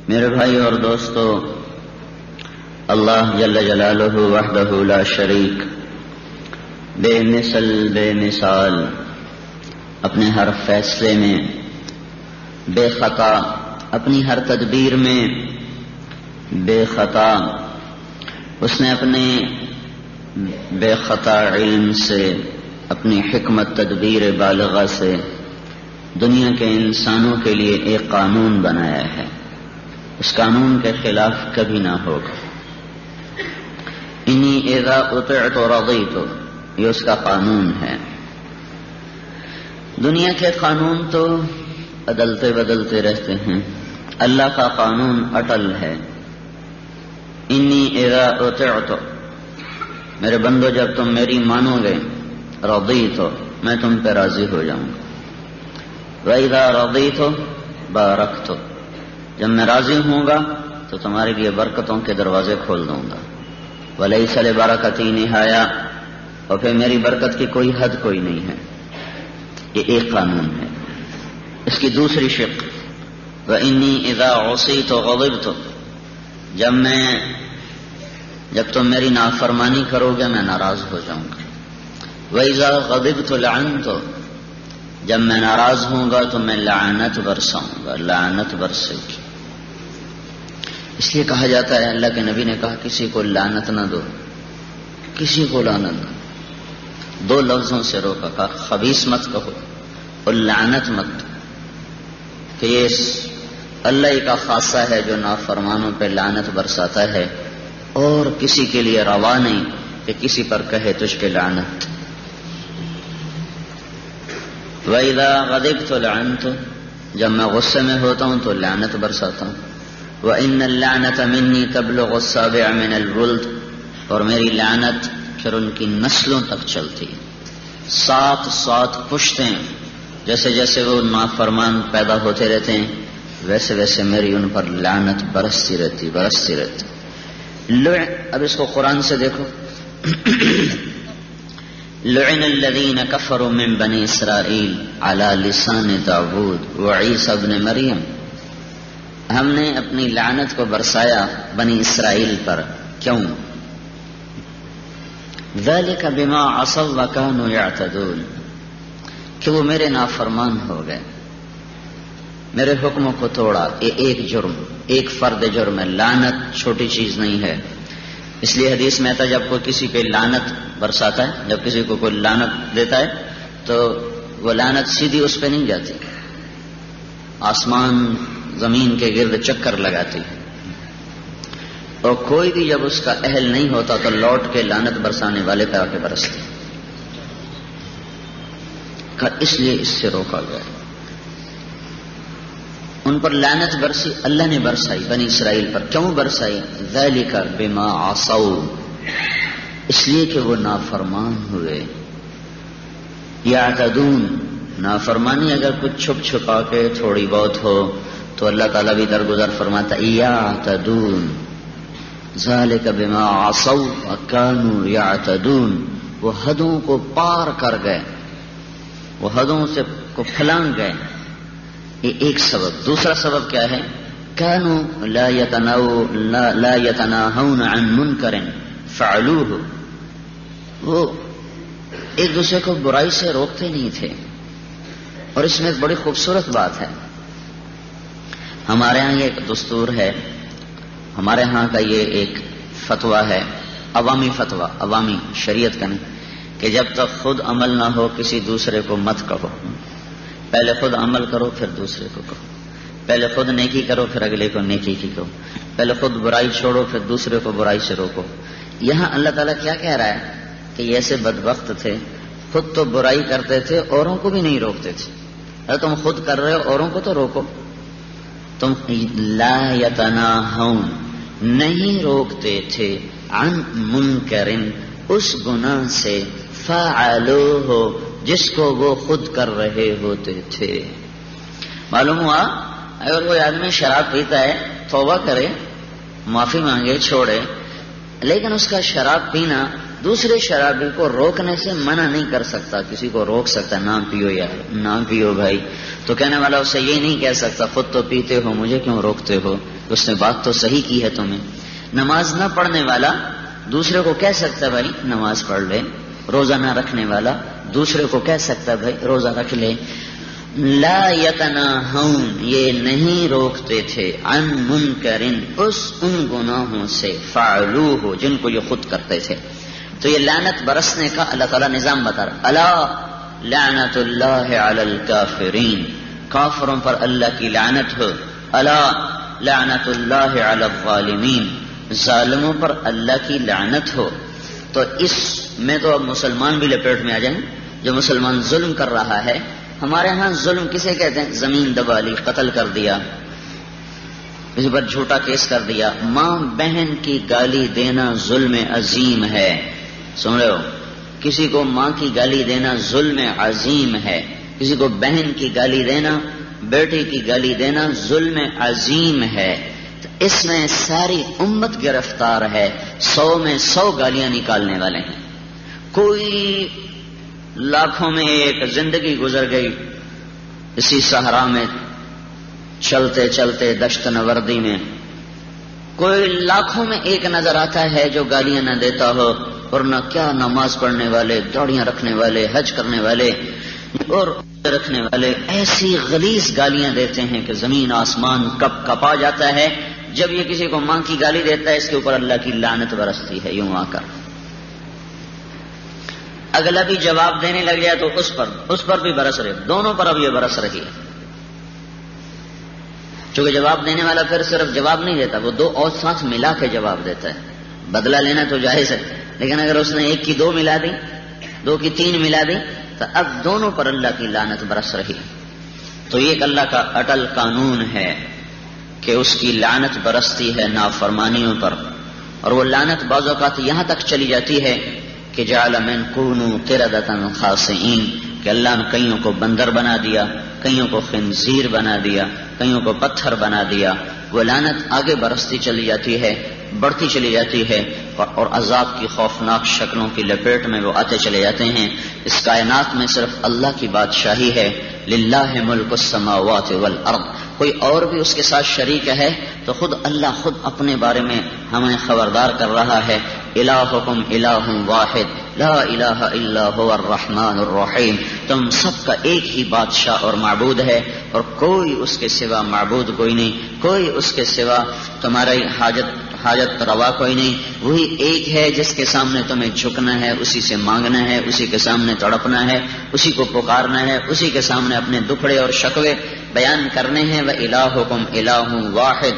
میرے بھائی اور دوستو، اللہ جل جلالہ وحدہ لا شریک، بے مثل بے مثال، اپنے ہر فیصلے میں بے خطا، اپنی ہر تدبیر میں بے خطا، اس نے اپنے بے خطا علم سے، اپنی حکمت تدبیر بالغہ سے دنیا کے انسانوں کے لیے ایک قانون بنایا ہے. اس قانون کے خلاف کبھی نہ ہوگا. انی اذا اطعت رضیت، یہ اس کا قانون ہے. دنیا کے قانون تو بدلتے بدلتے رہتے ہیں، اللہ کا قانون اٹل ہے. انی اذا اطعت، میرے بندو جب تم میری مانو گے، رضیت، میں تم پہ راضی ہو جاؤں گا. وَإِذَا رَضِيتُ بَارَكْتُ، جب میں راضی ہوں گا تو تمہارے لیے برکتوں کے دروازے کھول دوں گا. وَلَيْسَ لِبَرَكَتِي نِهَايَةٌ، اور پھر میری برکت کی کوئی حد کوئی نہیں ہے. یہ ایک قانون ہے. اس کی دوسری شق، وَإِنِّي إِذَا عُصِيتُ غَضِبْتُ، جب تم میری نافرمانی کرو گے میں ناراض ہو جاؤں گا. وَإِذَا غَضِبْتُ لَعَنْتُ، جب میں ناراض ہوں گا تو میں لعنت برساؤں گا، لعنت برسے گی. اس لیے کہا جاتا ہے، اللہ کے نبی نے کہا کسی کو لعنت نہ دو، کسی کو لعنت نہ دو. دو لفظوں سے روکا، کہا خبیث مت کہو اور لعنت مت دو، کہ یہ اللہ ہی کا خاصہ ہے جو نافرمانوں پہ لعنت برساتا ہے، اور کسی کے لیے روا نہیں کہ کسی پر کہے تجھ کے لعنت. وَإِذَا غَضِبْتُ لَعَنْتُ، جب میں غصے میں ہوتا ہوں تو لعنت برساتا ہوں. وَإِنَّ اللَّعْنَةَ مِنِّي تَبْلُغُ السَّابِعَ مِنَ الْوُلْدِ، اور میری لعنت پھر ان کی نسلوں تک چلتی. 7 پشتیں، جیسے جیسے وہ نافرمان پیدا ہوتے رہتے ہیں ویسے ویسے میری ان پر لعنت برستی رہتی. اب اس کو قرآن سے دیکھو. لعن الذین کفروا من بنی اسرائیل علی لسان داود وعیسی ابن مریم، ہم نے اپنی لعنت کو برسایا بنی اسرائیل پر. کیوں؟ ذلک بما عصوا وکانوا یعتدون، کہ وہ میرے نافرمان ہو گئے، میرے حکموں کو توڑا. یہ ایک جرم، ایک فرد جرم ہے. لعنت چھوٹی چیز نہیں ہے. اس لیے حدیث میں آتا ہے جب کوئی کسی پہ لعنت برساتا ہے، جب کسی کو کوئی لعنت دیتا ہے تو وہ لعنت سیدھی اس پہ نہیں جاتی، آسمان زمین کے گرد چکر لگاتی ہے. اور کوئی بھی جب اس کا اہل نہیں ہوتا تو لوٹ کے لعنت برسانے والے پہ آ کے برستی. اس لیے اس سے روکا گیا. ان پر لعنت برسی، اللہ نے برسائی بنی اسرائیل پر. کیوں برسائی؟ ذالک بما عصوا، اس لیے کہ وہ نافرمان ہوئے. یعتدون، نافرمانی اگر کچھ چھپ چھپا کے تھوڑی بہت ہو تو اللہ تعالیٰ بھی درگزر فرماتا یعتدون. ذالک بما عصوا وکانوا یعتدون، وہ حدوں کو پار کر گئے، وہ حدوں سے کو پھلانگ گئے. یہ ایک سبب. دوسرا سبب کیا ہے؟ كانوا لا يتناهون عن منکر فعلوه، وہ ایک دوسرے کو برائی سے روکتے نہیں تھے. اور اس میں ایک بڑی خوبصورت بات ہے. ہمارے ہاں یہ ایک دستور ہے، ہمارے ہاں کا یہ ایک فتویٰ ہے، عوامی فتویٰ، عوامی شریعت کا نہیں، کہ جب تک خود عمل نہ ہو کسی دوسرے کو مت کہو. پہلے خود عمل کرو پھر دوسرے کو کہو. پہلے خود نیکی کرو پھر اگلے کو نیکی کی کہو. پہلے خود برائی چھوڑو پھر دوسرے کو برائی سے روکو. یہاں اللہ تعالیٰ کیا کہہ رہا ہے کہ یہ ایسے بدبخت تھے، خود تو برائی کرتے تھے، اوروں کو بھی نہیں روکتے تھے. اگر تم خود کر رہے ہو اوروں کو تو روکو. تم لا یتناہون، نہیں روکتے تھے، عن منکر، اس گناہ سے، فعلوہ، جس کو وہ خود کر رہے ہوتے تھے. معلوم ہوا اگر کوئی آدمی شراب پیتا ہے توبہ کرے، معافی مانگے، چھوڑے، لیکن اس کا شراب پینا دوسرے شرابی کو روکنے سے منع نہیں کر سکتا. کسی کو روک سکتا نہ پیو یار, نہ پیو بھائی, تو کہنے والا اسے یہ نہیں کہہ سکتا خود تو پیتے ہو مجھے کیوں روکتے ہو, اس نے بات تو صحیح کی ہے تمہیں. نماز نہ پڑھنے والا دوسرے کو کہہ سکتا بھائی نماز پڑھ لے. روزہ نہ رکھنے والا دوسرے کو کہہ سکتا بھائی روزہ رکھ لے. لا یتناہون, یہ نہیں روکتے تھے, عن منکرن, ان گناہوں سے, فعلوہ, جن کو یہ خود کرتے تھے. تو یہ لعنت برسنے کا اللہ تعالیٰ نظام بتا رہا. الا لعنت اللہ علی الکافرین, کافروں پر اللہ کی لعنت ہو. الا لعنت اللہ علی الظالمین, ظالموں پر اللہ کی لعنت ہو. تو اس میں تو اب مسلمان بھی لپیٹ میں آ جائیں. جو مسلمان ظلم کر رہا ہے, ہمارے ہاں ظلم کسے کہتے ہیں؟ زمین دبا لی, قتل کر دیا, کسی پر جھوٹا کیس کر دیا. ماں بہن کی گالی دینا ظلم عظیم ہے. سن رہے ہو, کسی کو ماں کی گالی دینا ظلم عظیم ہے. کسی کو بہن کی گالی دینا, بیٹی کی گالی دینا ظلم عظیم ہے. اس میں ساری امت گرفتار ہے. 100 میں 100 گالیاں نکالنے والے ہیں. کوئی لاکھوں میں ایک زندگی گزر گئی اسی صحرا میں چلتے چلتے دشت نوردی میں. کوئی لاکھوں میں ایک نظر آتا ہے جو گالیاں نہ دیتا ہو, ورنہ کیا نماز پڑھنے والے, داڑیاں رکھنے والے, حج کرنے والے اور رکھنے والے ایسی غلیظ گالیاں دیتے ہیں کہ زمین آسمان کپ کپا جاتا ہے. جب یہ کسی کو ماں کی گالی دیتا ہے اس کے اوپر اللہ کی لعنت برستی ہے یوں آ کر. اگلا بھی جواب دینے لگ جائے تو اس پر بھی برس رہے, دونوں پر اب یہ برس رہی ہے. چونکہ جواب دینے والا پھر صرف جواب نہیں دیتا, وہ 2 اور ساتھ ملا کے جواب دیتا ہے. بدلہ لینا تو جائز ہے, لیکن اگر اس نے 1 کی 2 ملا دی, 2 کی 3 ملا دی, تو اب دونوں پر اللہ کی لعنت برس رہی. تو یہ ایک اللہ کا اٹل قانون ہے کہ اس کی لعنت برستی ہے نافرمانیوں پر. اور وہ لعنت بعض اوقات یہاں تک چلی جاتی ہے کہ جعل من کونوا قردۃ خاسئین, کہ اللہ نے کئیوں کو بندر بنا دیا, کئیوں کو خنزیر بنا دیا, کئیوں کو پتھر بنا دیا. وہ لعنت آگے برستی چلی جاتی ہے, بڑھتی چلی جاتی ہے, اور عذاب کی خوفناک شکلوں کی لپیٹ میں وہ آتے چلے جاتے ہیں. اس کائنات میں صرف اللہ کی بادشاہی ہے. للہ ملک السماوات والارض, کوئی اور بھی اس کے ساتھ شریک ہے تو خود اللہ خود اپنے بارے میں ہمیں خبردار کر رہا ہے. الہکم الہ واحد لا الہ الا هو الرحمن الرحیم, تم سب کا ایک ہی بادشاہ اور معبود ہے, اور کوئی اس کے سوا معبود کوئی نہیں, کوئی اس کے سوا تمہاری حاجت روا کوئی نہیں. وہی ایک ہے جس کے سامنے تمہیں جھکنا ہے, اسی سے مانگنا ہے, اسی کے سامنے تڑپنا ہے, اسی کو پکارنا ہے, اسی کے سامنے اپنے دکھڑے اور شکوے بیان کرنے ہیں. وَإِلَٰهُكُمْ إِلَٰهٌ وَاحِدٌ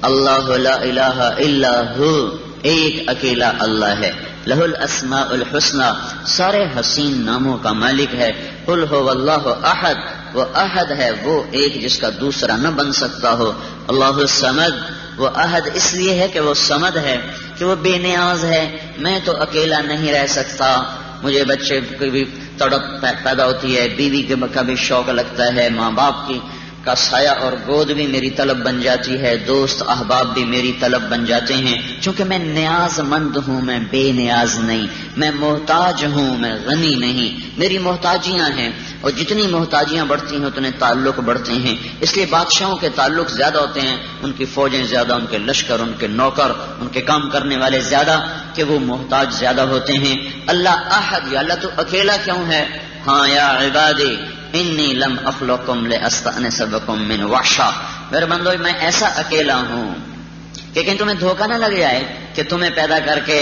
اللہ لا الہ الا ہو, ایک اکیلا اللہ ہے. لہ الاسماء الحسنى, سارے حسین ناموں کا مالک ہے. قل هو اللہ احد, وہ احد ہے, وہ ایک جس کا دوسرا نہ بن سکتا ہو. اللہ الصمد, وہ احد اس لیے ہے کہ وہ صمد ہے, کہ وہ بے نیاز ہے. میں تو اکیلا نہیں رہ سکتا, مجھے بچے کی بھی تڑپ پیدا ہوتی ہے, بیوی کا بھی شوق لگتا ہے, ماں باپ کی کا سایہ اور گود بھی میری طلب بن جاتی ہے, دوست احباب بھی میری طلب بن جاتے ہیں. چونکہ میں نیاز مند ہوں, میں بے نیاز نہیں, میں محتاج ہوں, میں غنی نہیں. میری محتاجیاں ہیں, اور جتنی محتاجیاں بڑھتی ہیں اتنے تعلق بڑھتے ہیں. اس لیے بادشاہوں کے تعلق زیادہ ہوتے ہیں, ان کی فوجیں زیادہ, ان کے لشکر, ان کے نوکر, ان کے کام کرنے والے زیادہ, کہ وہ محتاج زیادہ ہوتے ہیں. اللہ احد, یا اللہ تو اکیلا کیوں ہے؟ ہاں یا عبادی انی لم اخلقکم لاستأنس بکم من وحشہ, میرے بندو میں ایسا اکیلا ہوں کہ کہیں تمہیں دھوکہ نہ لگ جائے کہ تمہیں پیدا کر کے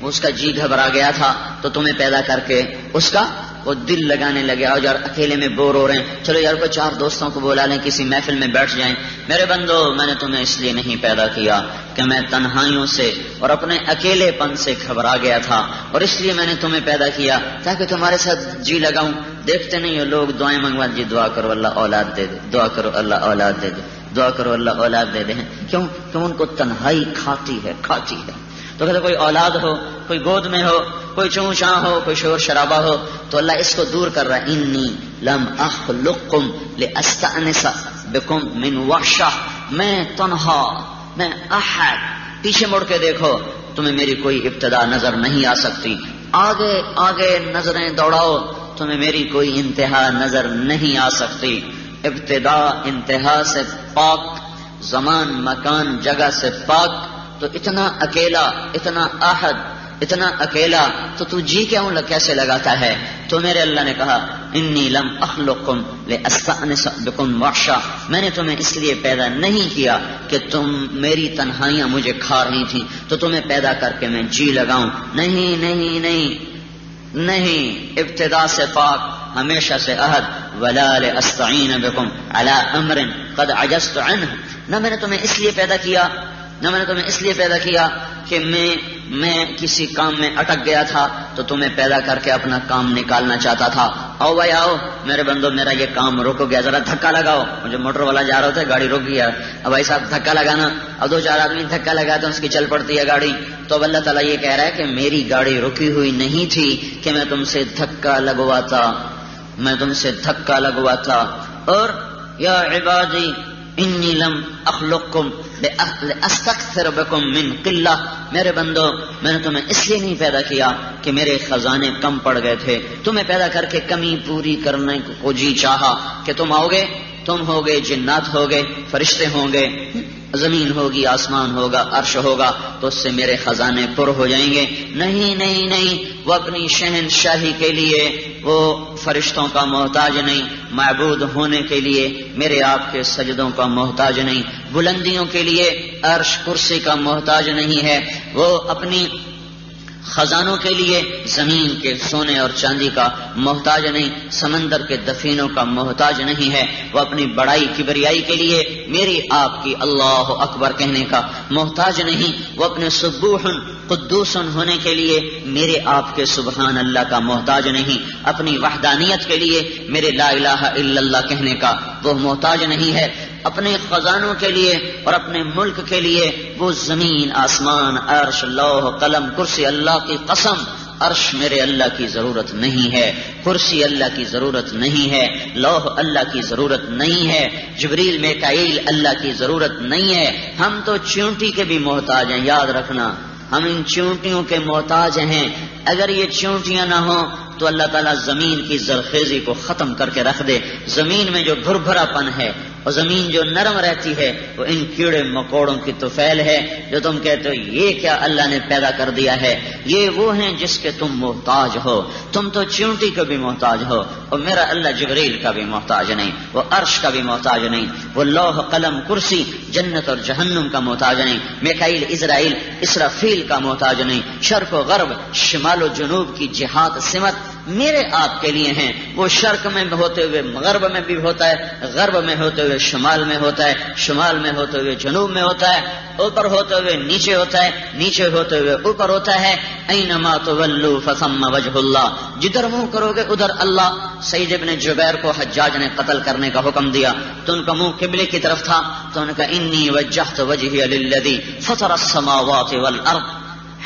اس کا جی گھبرا گیا تھا, تو تمہیں پیدا کر کے اس کا وہ دل لگانے لگے, اور یار اکیلے میں بور ہو رہے ہیں, چلو یار کوئی 4 دوستوں کو بلا لیں, کسی محفل میں بیٹھ جائیں. میرے بندو میں نے تمہیں اس لیے نہیں پیدا کیا کہ میں تنہائیوں سے اور اپنے اکیلے پن سے گھبرا گیا تھا, اور اس لیے میں نے تمہیں پیدا کیا تاکہ تمہارے ساتھ جی لگاؤں. دیکھتے نہیں ہو لوگ دعائیں منگوا, جی دعا کرو اللہ اولاد دے دے, دعا کرو اللہ اولاد دے دے, دعا کرو اللہ اولاد دے دے. کیوں؟ کہ ان کو تنہائی کھاتی ہے. تو کہتے کوئی اولاد ہو, کوئی گود میں ہو, کوئی چوں چاں ہو, کوئی شور شرابہ ہو, تو اللہ اس کو دور کر رہا ہے. انی لم اخلقکم لاستأنس بکم من وحشہ, میں تنہا, میں احد. پیچھے مڑ کے دیکھو, تمہیں میری کوئی ابتدا نظر نہیں آ سکتی. آگے آگے نظریں دوڑاؤ, تمہیں میری کوئی انتہا نظر نہیں آ سکتی. ابتدا انتہا سے پاک, زمان مکان جگہ سے پاک, تو اتنا اکیلا, اتنا احد, اتنا اکیلا تو جی کیسے لگاتا ہے؟ تو میرے اللہ نے کہا انی لم اخلقکم لاستأنس بکم وحشا, میں نے تمہیں اس لیے پیدا نہیں کیا کہ تم میری تنہائیاں مجھے کھا رہی تھیں تو تمہیں پیدا کر کے میں جی لگاؤں. نہیں نہیں نہیں نہیں, ابتدا سے پاک, ہمیشہ سے احد. ولا لاستعین بکم علی امر قد عجزت عنہ, نہ میں نے تمہیں اس لیے پیدا کیا کہ میں کسی کام میں اٹک گیا تھا تو تمہیں پیدا کر کے اپنا کام نکالنا چاہتا تھا. آؤ بھائی آؤ میرے بندو, میرا یہ کام رک گیا, ذرا دھکا لگاؤ. مجھے موٹر والا جا رہا تھا, گاڑی رک گیا, اب بھائی صاحب دھکا لگانا. اب 2-4 آدمی دھکا لگاتے ہیں, اس کی چل پڑتی ہے گاڑی. تو اب اللہ تعالیٰ یہ کہہ رہا ہے کہ میری گاڑی رکی ہوئی نہیں تھی کہ میں تم سے دھکا لگواتا. اور یا عبادی انی لم اخلقکم لاستکثر بکم من قلہ, میرے بندو میں نے تمہیں اس لیے نہیں پیدا کیا کہ میرے خزانے کم پڑ گئے تھے. تمہیں پیدا کر کے کمی پوری کرنے کو جی چاہا کہ تم آؤ گے, تم ہوگے, جنات ہوگے, فرشتے ہوں گے, زمین ہوگی, آسمان ہوگا, عرش ہوگا, تو اس سے میرے خزانے پر ہو جائیں گے. نہیں نہیں نہیں, وہ اپنی شہنشاہی کے لیے وہ فرشتوں کا محتاج نہیں, معبود ہونے کے لیے میرے آپ کے سجدوں کا محتاج نہیں, بلندیوں کے لیے عرش کرسی کا محتاج نہیں ہے, وہ اپنی خزانوں کے لیے زمین کے سونے اور چاندی کا محتاج نہیں, سمندر کے دفینوں کا محتاج نہیں ہے, وہ اپنی بڑائی کبریائی کے لیے میری آپ کی اللہ اکبر کہنے کا محتاج نہیں, وہ اپنے سبوح قدوس ہونے کے لیے میرے آپ کے سبحان اللہ کا محتاج نہیں, اپنی وحدانیت کے لیے میرے لا الہ الا اللہ کہنے کا وہ محتاج نہیں ہے, اپنے خزانوں کے لیے اور اپنے ملک کے لیے وہ زمین, آسمان, عرش, لوح, قلم, کرسی, اللہ کی قسم عرش میرے اللہ کی ضرورت نہیں ہے, کرسی اللہ کی ضرورت نہیں ہے, لوح اللہ کی ضرورت نہیں ہے, جبریل میکائیل اللہ کی ضرورت نہیں ہے. ہم تو چیونٹی کے بھی محتاج ہیں, یاد رکھنا, ہم ان چیونٹیوں کے محتاج ہیں. اگر یہ چیونٹیاں نہ ہوں تو اللہ تعالیٰ زمین کی زرخیزی کو ختم کر کے رکھ دے. زمین میں جو بھربھرا پن ہے اور زمین جو نرم رہتی ہے وہ ان کیڑے مکوڑوں کی طفیل ہے جو تم کہتے ہو یہ کیا اللہ نے پیدا کر دیا ہے. یہ وہ ہیں جس کے تم محتاج ہو. تم تو چیونٹی کا بھی محتاج ہو, اور میرا اللہ جبریل کا بھی محتاج نہیں, وہ عرش کا بھی محتاج نہیں, وہ لوح, قلم, کرسی, جنت اور جہنم کا محتاج نہیں, میکائیل, اسرائیل, اسرافیل کا محتاج نہیں, شرق و غرب, شمال و جنوب کی جہاد سمت میرے آپ کے لیے ہیں. وہ شرق میں ہوتے ہوئے غرب میں بھی ہوتا ہے, غرب میں ہوتے ہوئے شمال میں ہوتا ہے, شمال میں ہوتے ہوئے جنوب میں ہوتا ہے, اوپر ہوتے ہوئے نیچے ہوتا ہے, نیچے ہوتے ہوئے اوپر ہوتا ہے. اینما تولوا فثم وجہ اللہ, جدھر منہ کرو گے ادھر اللہ. سعید ابن جبیر کو حجاج نے قتل کرنے کا حکم دیا تو ان کا منہ قبلے کی طرف تھا, تو ان کا انی وجہت وجہی للذی فطر السماوات والارض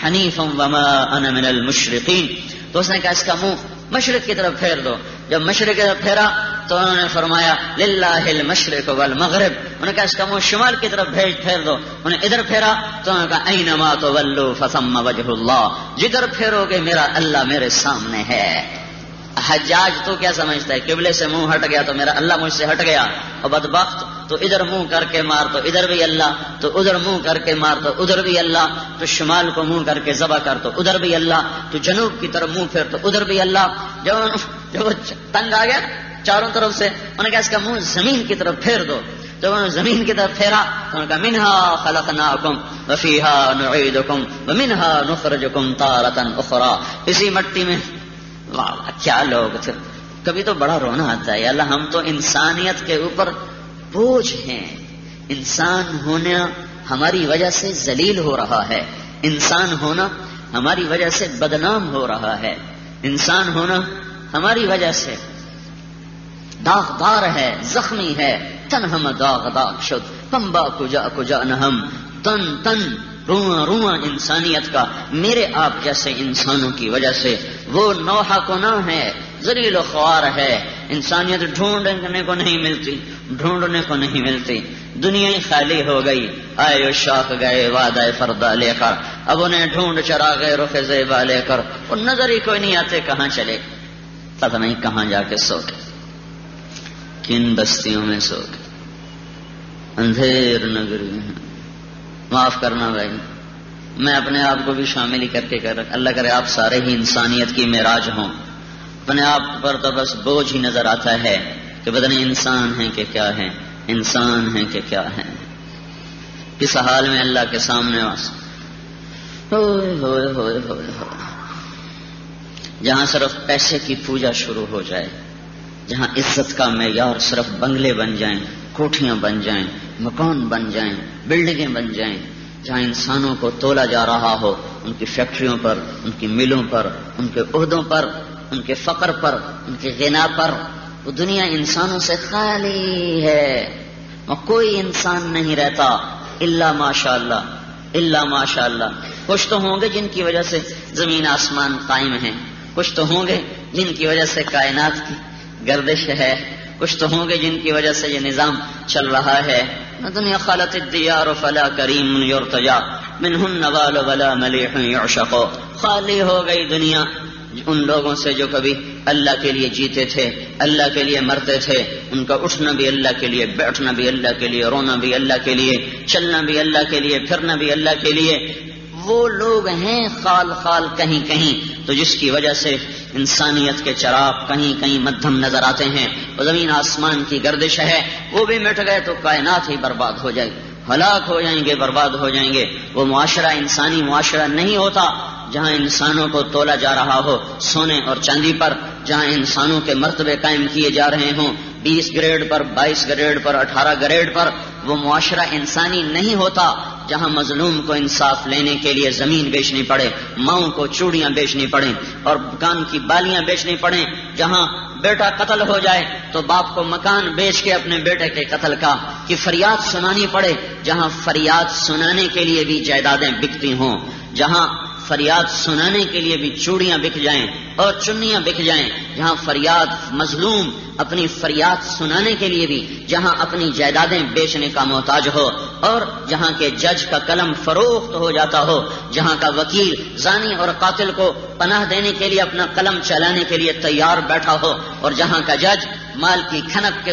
حنیفا وما انا من المشرقین. تو اس نے کہا اس کا منہ مشرق کی طرف پھیر دو. جب مشرق کی طرف پھیرا تو انہوں نے فرمایا للہ المشرق والمغرب. انہوں نے کہا اس کا منہ شمال کی طرف پھیر دو. انہیں ادھر پھیرا تو انہوں نے کہا اینما تولوا فثم وجہ اللہ, جدھر پھیرو گے میرا اللہ میرے سامنے ہے. حجاج تو کیا سمجھتا ہے, قبلے سے منہ ہٹ گیا تو میرا اللہ مجھ سے ہٹ گیا, اور بدبخت تو ادھر منہ کر کے مار تو ادھر بھی اللہ, تو ادھر منہ کر کے مار تو ادھر بھی اللہ, تو شمال کو منہ کر کے ذبح کر تو ادھر بھی اللہ, تو جنوب کی طرف منہ پھیر تو ادھر بھی اللہ. جب تنگ آ گیا چاروں طرف سے, انہوں نے کہا اس کا منہ زمین کی طرف پھیر دو. جب انہوں نے زمین کی طرف پھیرا تو انہوں نے کہا منہا خلقناکم وفیہا نعیدکم ومنہا نخرجکم تارۃ اخری. اسی مٹی میں واہ کیا لوگ تھے. کبھی تو بڑا رونا آتا ہے, اللہ ہم تو انسانیت کے اوپر بوجھ ہیں. انسان ہونا ہماری وجہ سے ذلیل ہو رہا ہے, انسان ہونا ہماری وجہ سے بدنام ہو رہا ہے, انسان ہونا ہماری وجہ سے داغدار ہے, زخمی ہے. تن ہم داغ داغ شد پمبا کجا کجا نہم, تن تن رواں رواں انسانیت کا میرے آپ جیسے انسانوں کی وجہ سے وہ نوحہ گناہ ہے, ذلیل و خوار ہے. انسانیت ڈھونڈنے کو نہیں ملتی, ڈھونڈنے کو نہیں ملتی. دنیا ہی خالی ہو گئی, آئے و شاخ گئے وعدہ فردہ لے کر. اب انہیں ڈھونڈ چراغ رخ زیبا لے کر وہ نظر ہی کوئی نہیں آتے کہاں چلے، پتہ نہیں کہاں جا کے سو گئے، کن بستیوں میں سو گئے، اندھیر نگری ہے۔ معاف کرنا بھائی، میں اپنے آپ کو بھی شامل ہی کر کے اللہ کرے آپ سارے ہی انسانیت کی معراج ہوں۔ اپنے آپ پر تو بس بوجھ ہی نظر آتا ہے کہ پتہ نہیں انسان ہیں کہ کیا ہے، انسان ہیں کہ کیا ہے، کس حال میں اللہ کے سامنے ہوئے ہوئے ہوئے ہوئے ہوئے۔ جہاں صرف پیسے کی پوجا شروع ہو جائے، جہاں عزت کا معیار صرف بنگلے بن جائیں، کوٹھیاں بن جائیں، مکان بن جائیں، بلڈنگیں بن جائیں، جہاں انسانوں کو تولا جا رہا ہو ان کی فیکٹریوں پر، ان کی ملوں پر، ان کے عہدوں پر، ان کے فقر پر، ان کے غنا پر، وہ دنیا انسانوں سے خالی ہے، وہ کوئی انسان نہیں رہتا الا ماشاء اللہ، الا ماشاء اللہ۔ کچھ تو ہوں گے جن کی وجہ سے زمین آسمان قائم ہیں، کچھ تو ہوں گے جن کی وجہ سے کائنات کی گردش ہے، کچھ تو ہوں گے جن کی وجہ سے یہ نظام چل رہا ہے۔ دنیا خالت الدیار فلا کریم یرتجا منہ النوال ولا ملیح یعشق۔ خالی ہو گئی دنیا ان لوگوں سے جو کبھی اللہ کے لیے جیتے تھے، اللہ کے لیے مرتے تھے، ان کا اٹھنا بھی اللہ کے لیے، بیٹھنا بھی اللہ کے لیے، رونا بھی اللہ کے لیے، چلنا بھی اللہ کے لیے، پھرنا بھی اللہ کے لیے۔ وہ لوگ ہیں خال خال کہیں کہیں، تو جس کی وجہ سے انسانیت کے چراغ کہیں کہیں مدھم نظر آتے ہیں۔ وہ زمین آسمان کی گردش ہے، وہ بھی مٹ گئے تو کائنات ہی برباد ہو جائے، ہلاک ہو جائیں گے، برباد ہو جائیں گے۔ وہ معاشرہ انسانی معاشرہ نہیں ہوتا جہاں انسانوں کو تولا جا رہا ہو سونے اور چاندی پر، جہاں انسانوں کے مرتبے قائم کیے جا رہے ہوں 20 گریڈ پر، 22 گریڈ پر، 18 گریڈ پر۔ وہ معاشرہ انسانی نہیں ہوتا جہاں مظلوم کو انصاف لینے کے لیے زمین بیچنی پڑے، ماؤں کو چوڑیاں بیچنی پڑیں اور کان کی بالیاں بیچنی پڑیں، جہاں بیٹا قتل ہو جائے تو باپ کو مکان بیچ کے اپنے بیٹے کے قتل کی فریاد سنانی پڑے، جہاں فریاد سنانے کے لیے بھی جائیدادیں بکتی ہوں، جہاں فریاد سنانے کے لیے بھی چوڑیاں بک جائیں اور چنیاں بک جائیں، جہاں فریاد مظلوم اپنی فریاد سنانے کے لیے بھی جہاں اپنی جائیدادیں بیچنے کا محتاج ہو، اور جہاں کے جج کا قلم فروخت ہو جاتا ہو، جہاں کا وکیل زانی اور قاتل کو پناہ دینے کے لیے اپنا قلم چلانے کے لیے تیار بیٹھا ہو، اور جہاں کا جج مال کی کھنک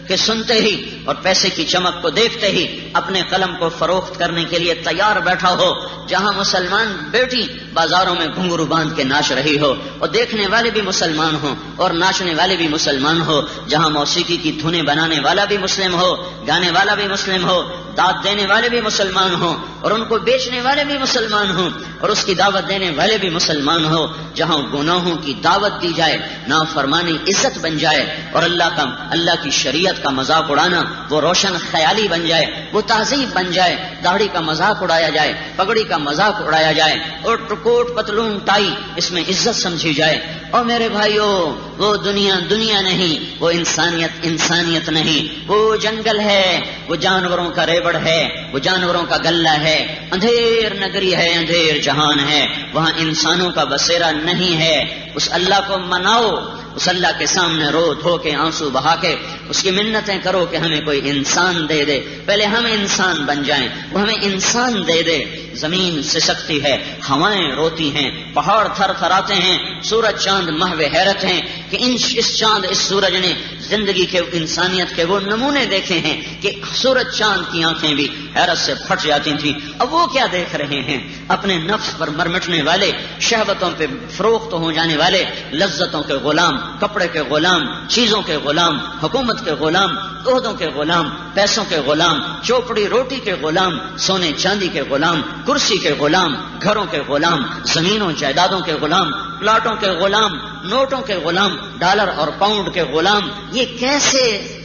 کے سنتے ہی اور پیسے کی چمک کو دیکھتے ہی اپنے قلم کو فروخت کرنے کے لیے تیار بیٹھا ہو، جہاں مسلمان بیٹی بازاروں میں گھنگرو باندھ کے ناچ رہی ہو اور دیکھنے والے بھی مسلمان ہوں اور ناچنے والے بھی مسلمان ہو، جہاں موسیقی کی دھنیں بنانے والا بھی مسلم ہو، گانے والا بھی مسلم ہو، داد دینے والے بھی مسلمان ہوں اور ان کو بیچنے والے بھی مسلمان ہوں اور اس کی دعوت دینے والے بھی مسلمان ہو، جہاں گناہوں کی دعوت دی جائے، نافرمانی عزت بن جائے اور اللہ کی شریعت کا مذاق اڑانا وہ روشن خیالی بن جائے، وہ تہذیب بن جائے، داڑھی کا مذاق اڑایا جائے، پگڑی کا مذاق اڑایا جائے اور کوٹ پتلون ٹائی اس میں عزت سمجھی جائے۔ اور میرے بھائیوں، وہ دنیا نہیں، وہ انسانیت نہیں، وہ جنگل ہے، وہ جانوروں کا ریبڑ ہے، وہ جانوروں کا گلہ ہے، اندھیر نگری ہے، اندھیر جہان ہے، وہاں انسانوں کا بسیرا نہیں ہے۔ اس اللہ کو مناؤ، اس اللہ کے سامنے رو دھو کے آنسو بہا کے اس کی منتیں کرو کہ ہمیں کوئی انسان دے دے، پہلے ہم انسان بن جائیں، وہ ہمیں انسان دے دے۔ زمین سسکتی ہے، ہوائیں روتی ہیں، پہاڑ تھر تھراتے ہیں، سورج چاند محو حیرت ہیں کہ اس چاند اس سورج نے زندگی کے انسانیت کے وہ نمونے دیکھے ہیں کہ سورج چاند کی آنکھیں بھی حیرت سے پھٹ جاتی تھیں، اب وہ کیا دیکھ رہے ہیں؟ اپنے نفس پر مرمٹنے والے، شہوتوں پہ فروخت ہو جانے والے، لذتوں کے غلام، کپڑے کے غلام، چیزوں کے غلام، حکومت کے غلام، عہدوں کے غلام، پیسوں کے غلام، چوپڑی روٹی کے غلام، سونے چاندی کے غلام، کرسی کے غلام، گھروں کے غلام، زمینوں جائیدادوں کے غلام، پلاٹوں کے غلام، نوٹوں کے غلام، ڈالر اور پاؤنڈ کے غلام۔ یہ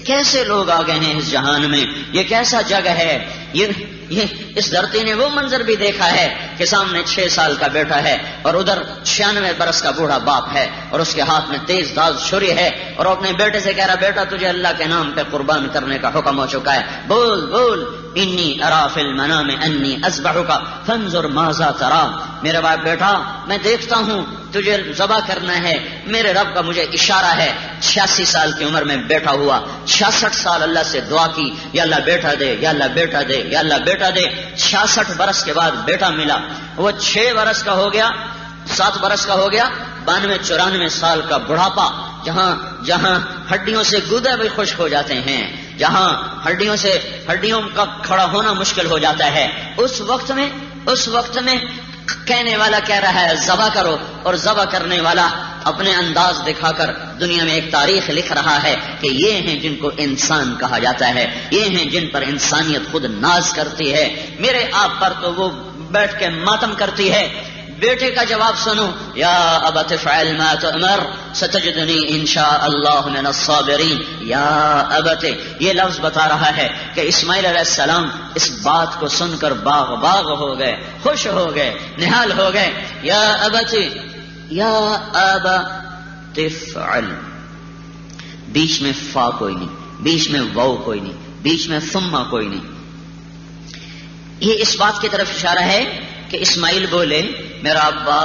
کیسے لوگ آ گئے ہیں اس جہان میں؟ یہ کیسا جگ ہے؟ یہ اس دھرتی نے وہ منظر بھی دیکھا ہے کہ سامنے 6 سال کا بیٹا ہے اور ادھر 96 برس کا بوڑھا باپ ہے اور اس کے ہاتھ میں تیز داز چھری ہے اور اپنے بیٹے سے کہہ رہا، بیٹا تجھے اللہ کے نام پہ قربان کرنے کا حکم ہو چکا ہے، بول انی ارا فی المنام انی اذبحک فانظر ماذا ترى۔ میرے باپ بیٹا میں دیکھتا ہوں تجھے ذبح کرنا ہے، میرے رب کا مجھے اشارہ ہے۔ 86 سال کی عمر میں بیٹا ہوا، 66 سال اللہ سے دعا کی، یا اللہ بیٹا دے، یا اللہ بیٹا دے، یا اللہ بیٹا دے۔ 66 برس کے بعد بیٹا ملا، وہ 6 برس کا ہو گیا، 7 برس کا ہو گیا، 92-94 سال کا بڑھاپا، جہاں ہڈیوں سے گودے بھی خشک ہو جاتے ہیں، جہاں ہڈیوں کا کھڑا ہونا مشکل ہو جاتا ہے، اس وقت میں کہنے والا کہہ رہا ہے ذبح کرو، اور ذبح کرنے والا اپنے انداز دکھا کر دنیا میں ایک تاریخ لکھ رہا ہے کہ یہ ہیں جن کو انسان کہا جاتا ہے، یہ ہیں جن پر انسانیت خود ناز کرتی ہے۔ میرے آپ پر تو وہ بیٹھ کے ماتم کرتی ہے۔ بیٹے کا جواب سنو، یا ابت افعل ما تؤمر ستجدنی انشاء اللہ من الصابرین۔ یا ابت، یہ لفظ بتا رہا ہے کہ اسماعیل علیہ السلام اس بات کو سن کر باغ ہو گئے، خوش ہو گئے، نہال ہو گئے۔ یا ابت، یا ابا تفعل، بیچ میں فا کوئی نہیں، بیچ میں واو کوئی نہیں، بیچ میں ثم کوئی نہیں۔ یہ اس بات کی طرف اشارہ ہے کہ اسماعیل بولے میرا ابا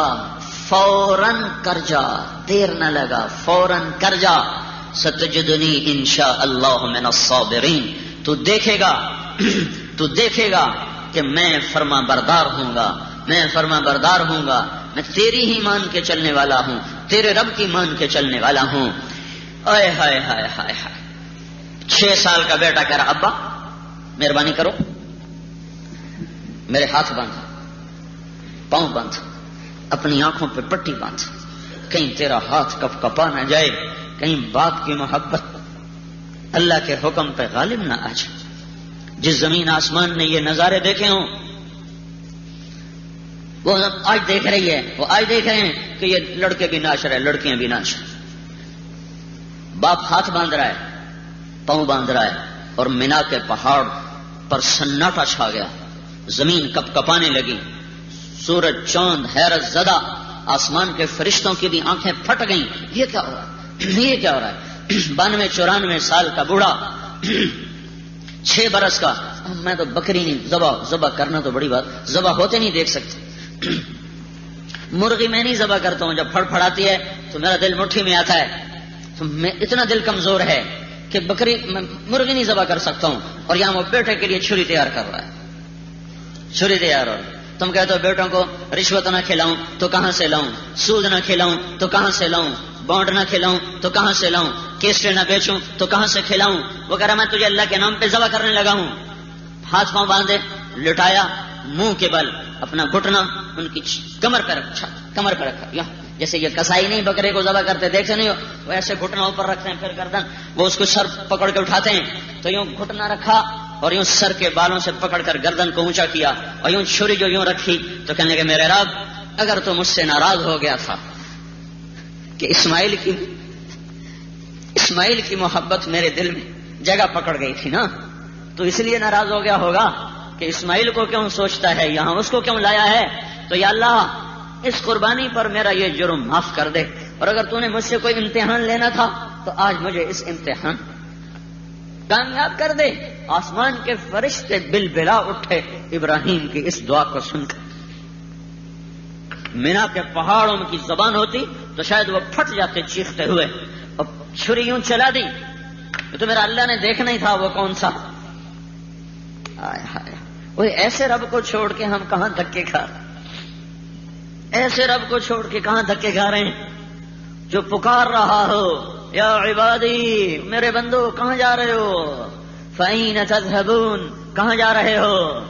فوراً کر جا، دیر نہ لگا، فوراً کر جا، ستجدنی انشاء اللہ من الصابرین، تو دیکھے گا کہ میں فرما بردار ہوں گا، میں تیری ہی مان کے چلنے والا ہوں، تیرے رب کی مان کے چلنے والا ہوں۔ اے ہائے ہائے ہائے ہائے، 6 سال کا بیٹا کہہ رہا ابا مہربانی کرو، میرے ہاتھ باندھ، پاؤں باندھ، اپنی آنکھوں پہ پٹی باندھ، کہیں تیرا ہاتھ کپ کپا نہ جائے، کہیں باپ کی محبت اللہ کے حکم پہ غالب نہ آ جائے۔ جس زمین آسمان نے یہ نظارے دیکھے ہوں وہ آج دیکھ رہی ہے، وہ آج دیکھ رہے ہیں کہ یہ لڑکے بھی ناچ رہے، لڑکیاں بھی ناچ رہے۔ باپ ہاتھ باندھ رہا ہے، پاؤں باندھ رہا ہے، اور مینا کے پہاڑ پر سناٹا چھا گیا، زمین کپ کپانے لگی، سورج چاند حیرت زدہ، آسمان کے فرشتوں کی بھی آنکھیں پھٹ گئیں۔ یہ کیا ہو رہا ہے؟ 92-94 سال کا بوڑھا، 6 برس کا، میں تو بکری نہیں ذبح کرنا تو بڑی بات، ذبح ہوتے نہیں دیکھ سکتے، مرغی میں نہیں ذبح کرتا ہوں، جب پھڑاتی ہے تو میرا دل مٹھی میں آتا ہے، تو میں اتنا دل کمزور ہے کہ مرغی نہیں ذبح کر سکتا ہوں، اور یہاں وہ بیٹے کے لیے چھری تیار کر رہا ہے، چھری تیار ہو رہا ہے۔ تم کہتے ہو بیٹوں کو رشوت نہ کھلاؤں تو کہاں سے لاؤں، سود نہ کھلاؤں تو کہاں سے لاؤں، بانڈ نہ کھلاؤں تو کہاں سے لاؤں، کیسٹیں نہ بیچوں تو کہاں سے کھلاؤں۔ وہ کہہ رہا میں تجھے اللہ کے نام پہ ذبح کرنے لگا ہوں۔ ہاتھ پاؤں باندھے، لٹایا، منہ کے بل اپنا گھٹنا ان کی کمر پہ رکھا، جیسے یہ کسائی نہیں بکرے کو ذبح کرتے دیکھتے نہیں ہو، وہ ایسے گھٹنا اوپر رکھتے ہیں، پھر گردن وہ اس کو سر پکڑ کے اٹھاتے ہیں، تو یوں گھٹنا رکھا اور یوں سر کے بالوں سے پکڑ کر گردن کو اونچا کیا، اور یوں چھری جو یوں رکھی، تو کہنے لگے میرے رب اگر تو مجھ سے ناراض ہو گیا تھا کہ اسماعیل کی محبت میرے دل میں جگہ پکڑ گئی تھی نا، تو اس لیے ناراض ہو گیا ہوگا کہ اسماعیل کو کیوں سوچتا ہے، یہاں اس کو کیوں لایا ہے، تو یا اللہ اس قربانی پر میرا یہ جرم معاف کر دے، اور اگر تو نے مجھ سے کوئی امتحان لینا تھا تو آج مجھے اس امتحان کامیاب کر دے۔ آسمان کے فرشتے بلبلا اٹھے ابراہیم کی اس دعا کو سن کر۔ مینا کے پہاڑوں کی زبان ہوتی تو شاید وہ پھٹ جاتے چیختے ہوئے، اور چھری یوں چلا دی تو میرا اللہ نے دیکھنا ہی تھا وہ کون سا۔ وہ ایسے رب کو چھوڑ کے ہم کہاں دھکے کھا رہے، ایسے رب کو چھوڑ کے کہاں دھکے کھا رہے ہیں، جو پکار رہا ہو یا عبادی، میرے بندو کہاں جا رہے ہو، فَأَيْنَ تَذْهَبُونَ، کہاں جا رہے ہو،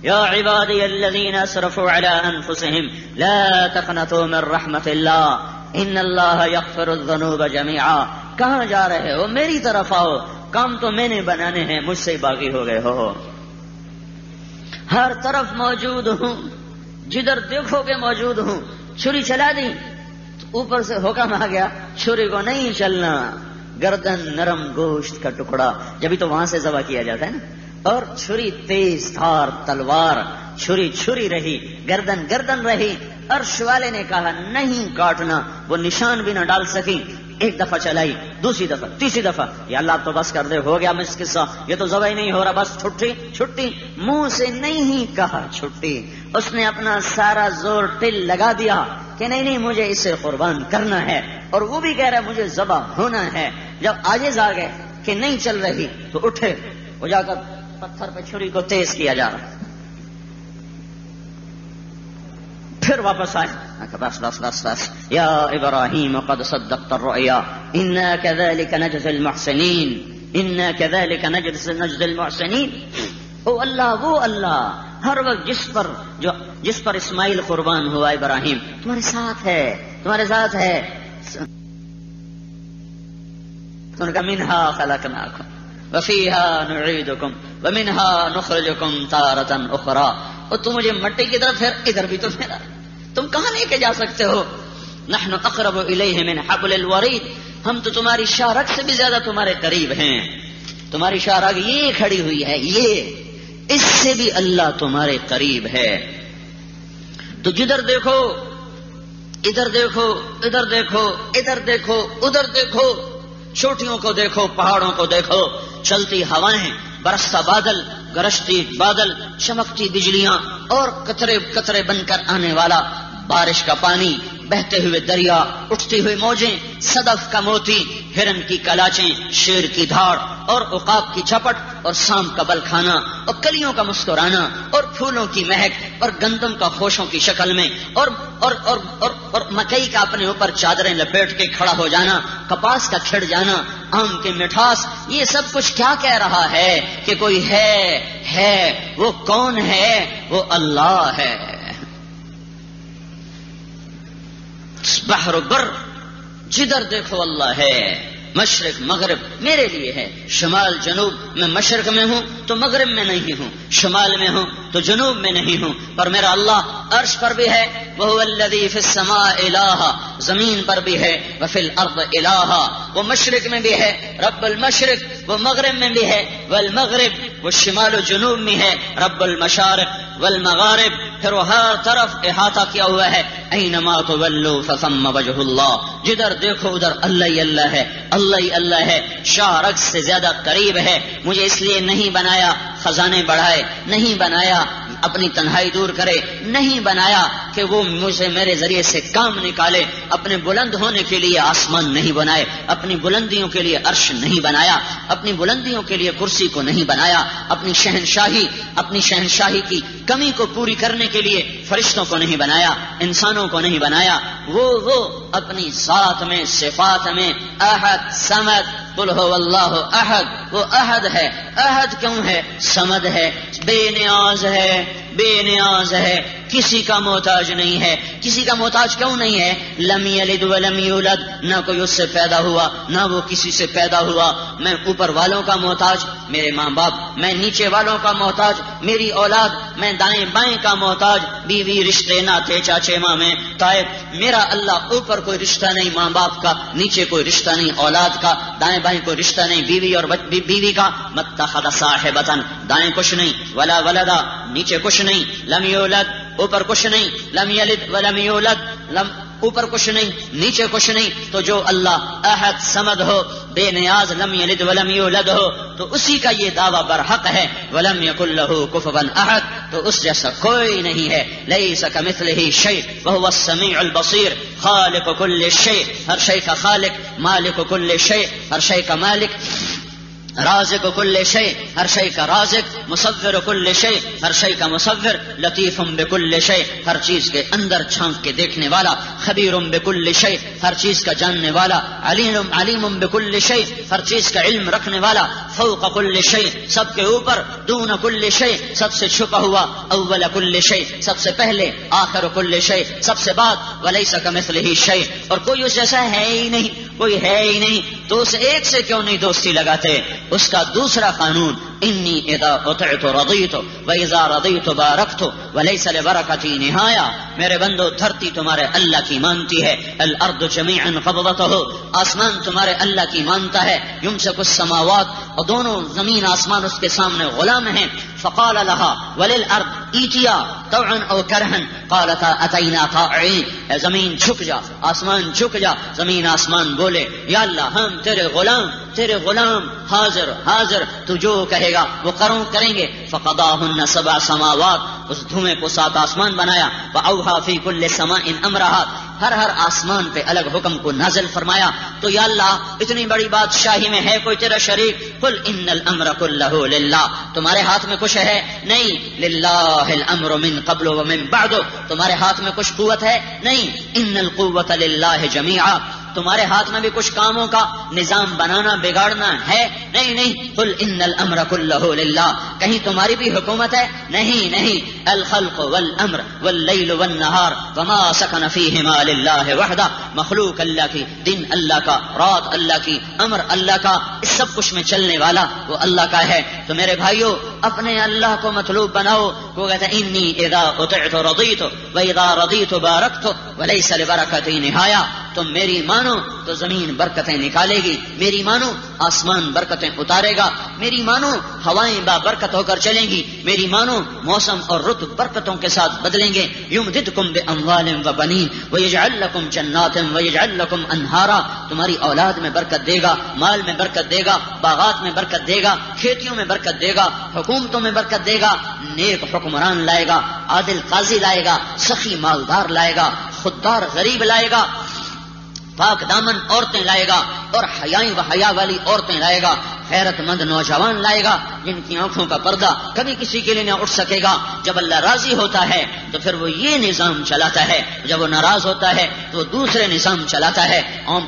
یا عبادی الذین اسرفوا علی انفسہم لا تقنطوا من رحمت اللہ ان اللہ یغفر الذنوب جميعا، کہاں جا رہے ہو، میری طرف آؤ، کام تو میں نے بنانے ہیں، مجھ سے باغی ہو گئے ہو، ہر طرف موجود ہوں، جدھر دیکھو گے موجود ہوں۔ چھری چلا دی تو اوپر سے حکم آ گیا چھری کو نہیں چلنا، گردن نرم گوشت کا ٹکڑا، جبھی تو وہاں سے ذبح کیا جاتا ہے نا، اور چھری تیز دھار تلوار، چھری رہی، گردن رہی۔ عرش والے نے کہا نہیں کاٹنا، وہ نشان بھی نہ ڈال سکی، ایک دفعہ چلائی، دوسری دفعہ، تیسری دفعہ، یا اللہ تو بس کر دے، ہو گیا مس قصہ، یہ تو ذبح نہیں ہو رہا، بس چھٹی چھٹی، منہ سے نہیں کہا چھٹی، اس نے اپنا سارا زور ٹل لگا دیا کہ نہیں نہیں مجھے اسے قربان کرنا ہے، اور وہ بھی کہہ رہا ہے مجھے ذبح ہونا ہے۔ جب عاجز آ گئے کہ نہیں چل رہی تو اٹھے، وہ جا کر پتھر پہ چھری کو تیز کیا جا رہا، پھر واپس آئے، بس بس بس بس یا ابراہیم قد صدقت الرؤیا انا كذلك نجزي المحسنین انا كذلك نجزي المحسنین۔ او اللہ، وہ اللہ ہر وقت جس پر اسماعیل قربان ہوا ابراہیم تمہارے ساتھ ہے، تمہارے ساتھ ہے۔ منها خلقناکم وفیها نعیدکم ومنها نخرجکم تارۃ اخری، اور تم مجھے مٹی کی طرف پھر ادھر بھی تو پھیرا، تم کہاں لے کے جا سکتے ہو؟ نحن اقرب الیہ من حبل الورید، ہم تو تمہاری شارک سے بھی زیادہ تمہارے قریب ہیں۔ تمہاری شارک یہ کھڑی ہوئی ہے، یہ اس سے بھی اللہ تمہارے قریب ہے۔ تو جدھر دیکھو ادھر دیکھو، ادھر دیکھو، ادھر دیکھو، ادھر دیکھو، چوٹیوں کو دیکھو، پہاڑوں کو دیکھو، چلتی ہوائیں، برستا بادل، گرجتی بادل، چمکتی بجلیاں، اور قطرے قطرے بن کر آنے والا بارش کا پانی، بہتے ہوئے دریا، اٹھتی ہوئی موجیں، صدف کا موتی، ہرن کی کلاچیں، شیر کی دھاڑ، اور عقاب کی جھپٹ، اور سانپ کا بل کھانا، اور کلیوں کا مسکرانا، اور پھولوں کی مہک، اور گندم کا خوشوں کی شکل میں، اور اور اور اور, اور مکئی کا اپنے اوپر چادریں لپیٹ کے کھڑا ہو جانا، کپاس کا کھڑ جانا، آم کی مٹھاس، یہ سب کچھ کیا کہہ رہا ہے کہ کوئی ہے، وہ کون ہے؟ وہ اللہ ہے۔ بحر و بر، جدھر دیکھو اللہ ہے، مشرق مغرب میرے لیے ہے، شمال جنوب، میں مشرق میں ہوں تو مغرب میں نہیں ہوں، شمال میں ہوں تو جنوب میں نہیں ہوں، پر میرا اللہ عرش پر بھی ہے، وَهُوَ الَّذِي فِي السَّمَاءِ إِلَٰهَ، زمین پر بھی ہے، وَفِي الْأَرْضِ إِلَٰهَ، وہ مشرق میں بھی ہے رب المشرق، وہ مغرب میں بھی ہے والمغرب، وہ شمال و جنوب میں ہے رب المشارق والمغارب، پھر وہ ہر طرف احاطہ کیا ہوا ہے، اینما تولوا فثم وجہ اللہ، جدھر دیکھو ادھر اللہ ہی اللہ ہے، اللہ ہی اللہ ہے، شارک سے زیادہ قریب ہے۔ مجھے اس لیے نہیں بنایا خزانے بڑھائے، نہیں بنایا اپنی تنہائی دور کرے، نہیں بنایا کہ وہ مجھے میرے ذریعے سے کام نکالے، اپنے بلند ہونے کے لیے آسمان نہیں بنائے، اپنی بلندیوں کے لیے عرش نہیں بنایا، اپنی بلندیوں کے لیے کرسی کو نہیں بنایا، اپنی شہنشاہی کی کمی کو پوری کرنے کے لیے فرشتوں کو نہیں بنایا، انسانوں کو نہیں بنایا، وہ اپنی ذات میں، صفات میں احد، صمد، قل هو اللہ احد، وہ احد ہے۔ احد کیوں ہے؟ صمد ہے، بے نیاز ہے، بے نیاز ہے، کسی کا محتاج نہیں ہے۔ کسی کا محتاج کیوں نہیں ہے؟ لم یلد ولم یولد، نہ کوئی اس سے پیدا ہوا نہ وہ کسی سے پیدا ہوا۔ میں اوپر والوں کا محتاج، میرے ماں باپ، میں نیچے والوں کا محتاج، میری اولاد، میں دائیں بائیں کا محتاج، بیوی، رشتے، ناتے، چاچے، مامے، تائب۔ میرا اللہ اوپر کوئی رشتہ نہیں ماں باپ کا، نیچے کوئی رشتہ نہیں اولاد کا، دائیں بائیں کوئی رشتہ نہیں بیوی اور بیوی کا۔ متخذ صاحبۃ، دائیں کچھ نہیں، ولا ولدا، نیچے کچھ نہیں، لم یولد، اوپر کچھ نہیں، لم یلد ولم یولد، اوپر کچھ نہیں نیچے کچھ نہیں۔ تو جو اللہ احد، صمد ہو، بے نیاز، لم یلد ولم یولد ہو، تو اسی کا یہ دعویٰ برحق ہے، ولم یکن لہ کفوا احد، تو اس جیسا کوئی نہیں ہے۔ لیس کمثلہ شیء وہو السمیع البصیر، خالق کل شیء، ہر شے کا خالق، مالک کل شیء، ہر شے کا مالک، رازق کل شیء، ہر شے کا رازق، مصور کل شیء، ہر شے کا مصور، لطیف بکل شیء، ہر چیز کے اندر جھانک کے دیکھنے والا، خبیر بکل شیء، ہر چیز کا جاننے والا، علیم بکل شیء، ہر چیز کا علم رکھنے والا، فوق کل شیء، سب کے اوپر، دون کل شیء، سب سے چھپا ہوا، اول کل شیء، سب سے پہلے، آخر کل شیء، سب سے بعد، ولیس کمثلہ شیء، اور کوئی اس جیسا ہے ہی نہیں، کوئی ہے ہی نہیں، تو اس ایک سے کیوں نہیں دوستی لگاتے؟ اس کا دوسرا قانون، انی اذا اطعت رضیت واذا رضیت بارکت ولیس لبرکتی نہایا۔ میرے بندو، دھرتی تمہارے اللہ کی مانتی ہے، الارض جمیعا قبضتہ، آسمان تمہارے اللہ کی مانتا ہے، یمسک السماوات، اور دونوں زمین آسمان اس کے سامنے غلام ہیں، فقال لها وللارض ایتیا طوعا او کرہا قالتا اتینا طائعین. اے زمین جھک جا، آسمان جھک جا. زمین آسمان بولے یا اللہ ہم تیرے غلام حاضر حاضر، تو جو کہے گا وہ کریں گے. فقضاهن 7 سماوات، اس دھوئیں کو 7 آسمان بنایا. فاوحى في كل سماء امرها، ہر آسمان پہ الگ حکم کو نازل فرمایا. تو یا اللہ اتنی بڑی بادشاہی میں ہے کوئی تیرا شریک؟ قل ان الامر كله للہ، تمہارے ہاتھ میں کچھ ہے نہیں. للہ الامر من قبل ومن بعد، تمہارے ہاتھ میں کچھ قوت ہے نہیں. ان القوت للہ جميعا، تمہارے ہاتھ میں بھی کچھ کاموں کا نظام بنانا بگاڑنا ہے نہیں. قل ان الامر كله للہ، کہیں تمہاری بھی حکومت ہے نہیں. الخلق والامر واللیل والنہار وما سکن فیہما للہ وحدہ، مخلوق اللہ کی، دن اللہ کا، رات اللہ کی، امر اللہ کا، اس سب کچھ میں چلنے والا وہ اللہ کا ہے. تو میرے بھائیو اپنے اللہ کو مطلوب بناؤ. وہ کہتا ہے انی اذا اطعت رضیت واذا رضیت بارکت وليس لبرکتی نہایا. تم میری مانو تو زمین برکتیں نکالے گی، میری مانو آسمان برکتیں اتارے گا، میری مانو ہوائیں با برکت ہو کر چلیں گی، میری مانو موسم اور رت برکتوں کے ساتھ بدلیں گے. یمددکم باموال وبنین ویجعل لکم جنات ویجعل لکم انہارا، تمہاری اولاد میں برکت دے گا، مال میں برکت دے گا، باغات میں برکت دے گا، کھیتیوں میں برکت دے گا، حکومتوں میں برکت دے گا. نیک حکمران لائے گا، عادل قاضی لائے گا، سخی مالدار لائے گا، خوددار غریب لائے گا، پاک دامن عورتیں لائے گا اور حیائی و حیا والی عورتیں لائے گا، غیرت مند نوجوان لائے گا جن کی آنکھوں کا پردہ کبھی کسی کے لیے نہ اٹھ سکے گا. جب اللہ راضی ہوتا ہے تو پھر وہ یہ نظام چلاتا ہے، جب وہ ناراض ہوتا ہے تو وہ دوسرے نظام چلاتا ہے.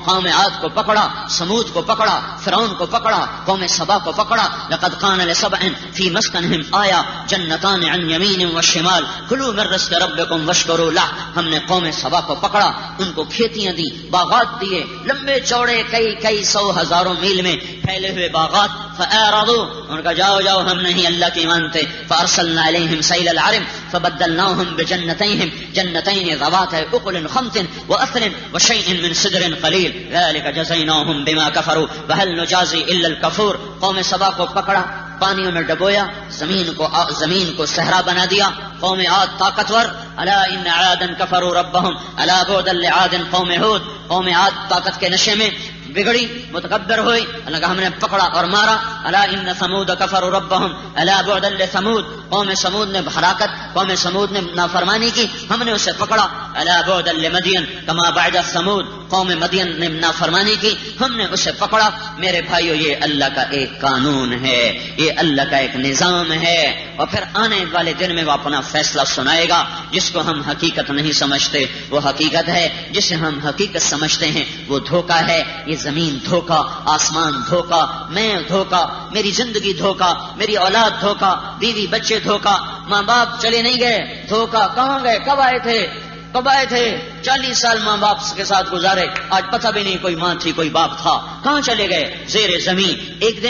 قوم عاد کو پکڑا، سمود کو پکڑا، فرعون کو پکڑا، قوم سبا کو پکڑا. لقد كان لسبع في مسكنهم آية جنتان عن يمين وشمال كلوا من رزق ربكم واشكروا له. ہم نے قوم سبا کو پکڑا، ان کو کھیتیاں دی، باغات دیے، لمبے چوڑے کئی 100 ہزاروں میل میں پھیلے ہوئے باغات. فاعرضوا، ان کا جاؤ ہم نہیں اللہ کی مانتے. فارسلنا عليهم سيل العرم فبدلناهم بجنتيهم جنتين ذوات اكل خمط واثل وشيء من سدر قليل ذلك جزيناهم بما كفروا وهل نجازي الا الكفور. قوم سبا کو پکڑا، پانیوں میں ڈبویا، زمین کو صحرا بنا دیا. قوم عاد طاقتور، الا ان عادا كفروا ربهم الا بعدا لعاد قوم هود. قوم عاد طاقت کے نشے میں بگڑی، متکبر ہوئی، اللہ کا ہم نے پکڑا اور مارا. الا ان ثمود كفروا ربهم الا بعدا لثمود. قوم سمود نے ہلاکت، قوم سمود نے نافرمانی کی، ہم نے اسے پکڑا. الا بعدا لمدین كما بعد ثمود. قوم مدین نے نافرمانی کی، ہم نے اسے پکڑا. میرے بھائیو یہ اللہ کا ایک قانون ہے، یہ اللہ کا ایک نظام ہے، اور پھر آنے والے دن میں وہ اپنا فیصلہ سنائے گا. جس کو ہم حقیقت نہیں سمجھتے وہ حقیقت ہے، جسے ہم حقیقت سمجھتے ہیں وہ دھوکہ ہے. یہ زمین دھوکہ، آسمان دھوکہ، میں دھوکہ، میری زندگی دھوکہ، میری اولاد دھوکہ، بیوی بچے دھوکہ، ماں باپ چلے نہیں گئے دھوکہ. کہاں گئے؟ کب آئے تھے 40 سال ماں باپ کے ساتھ گزارے، آج پتہ بھی نہیں کوئی ماں تھی کوئی باپ تھا. کہاں چلے گئے؟ زیر زمین. ایک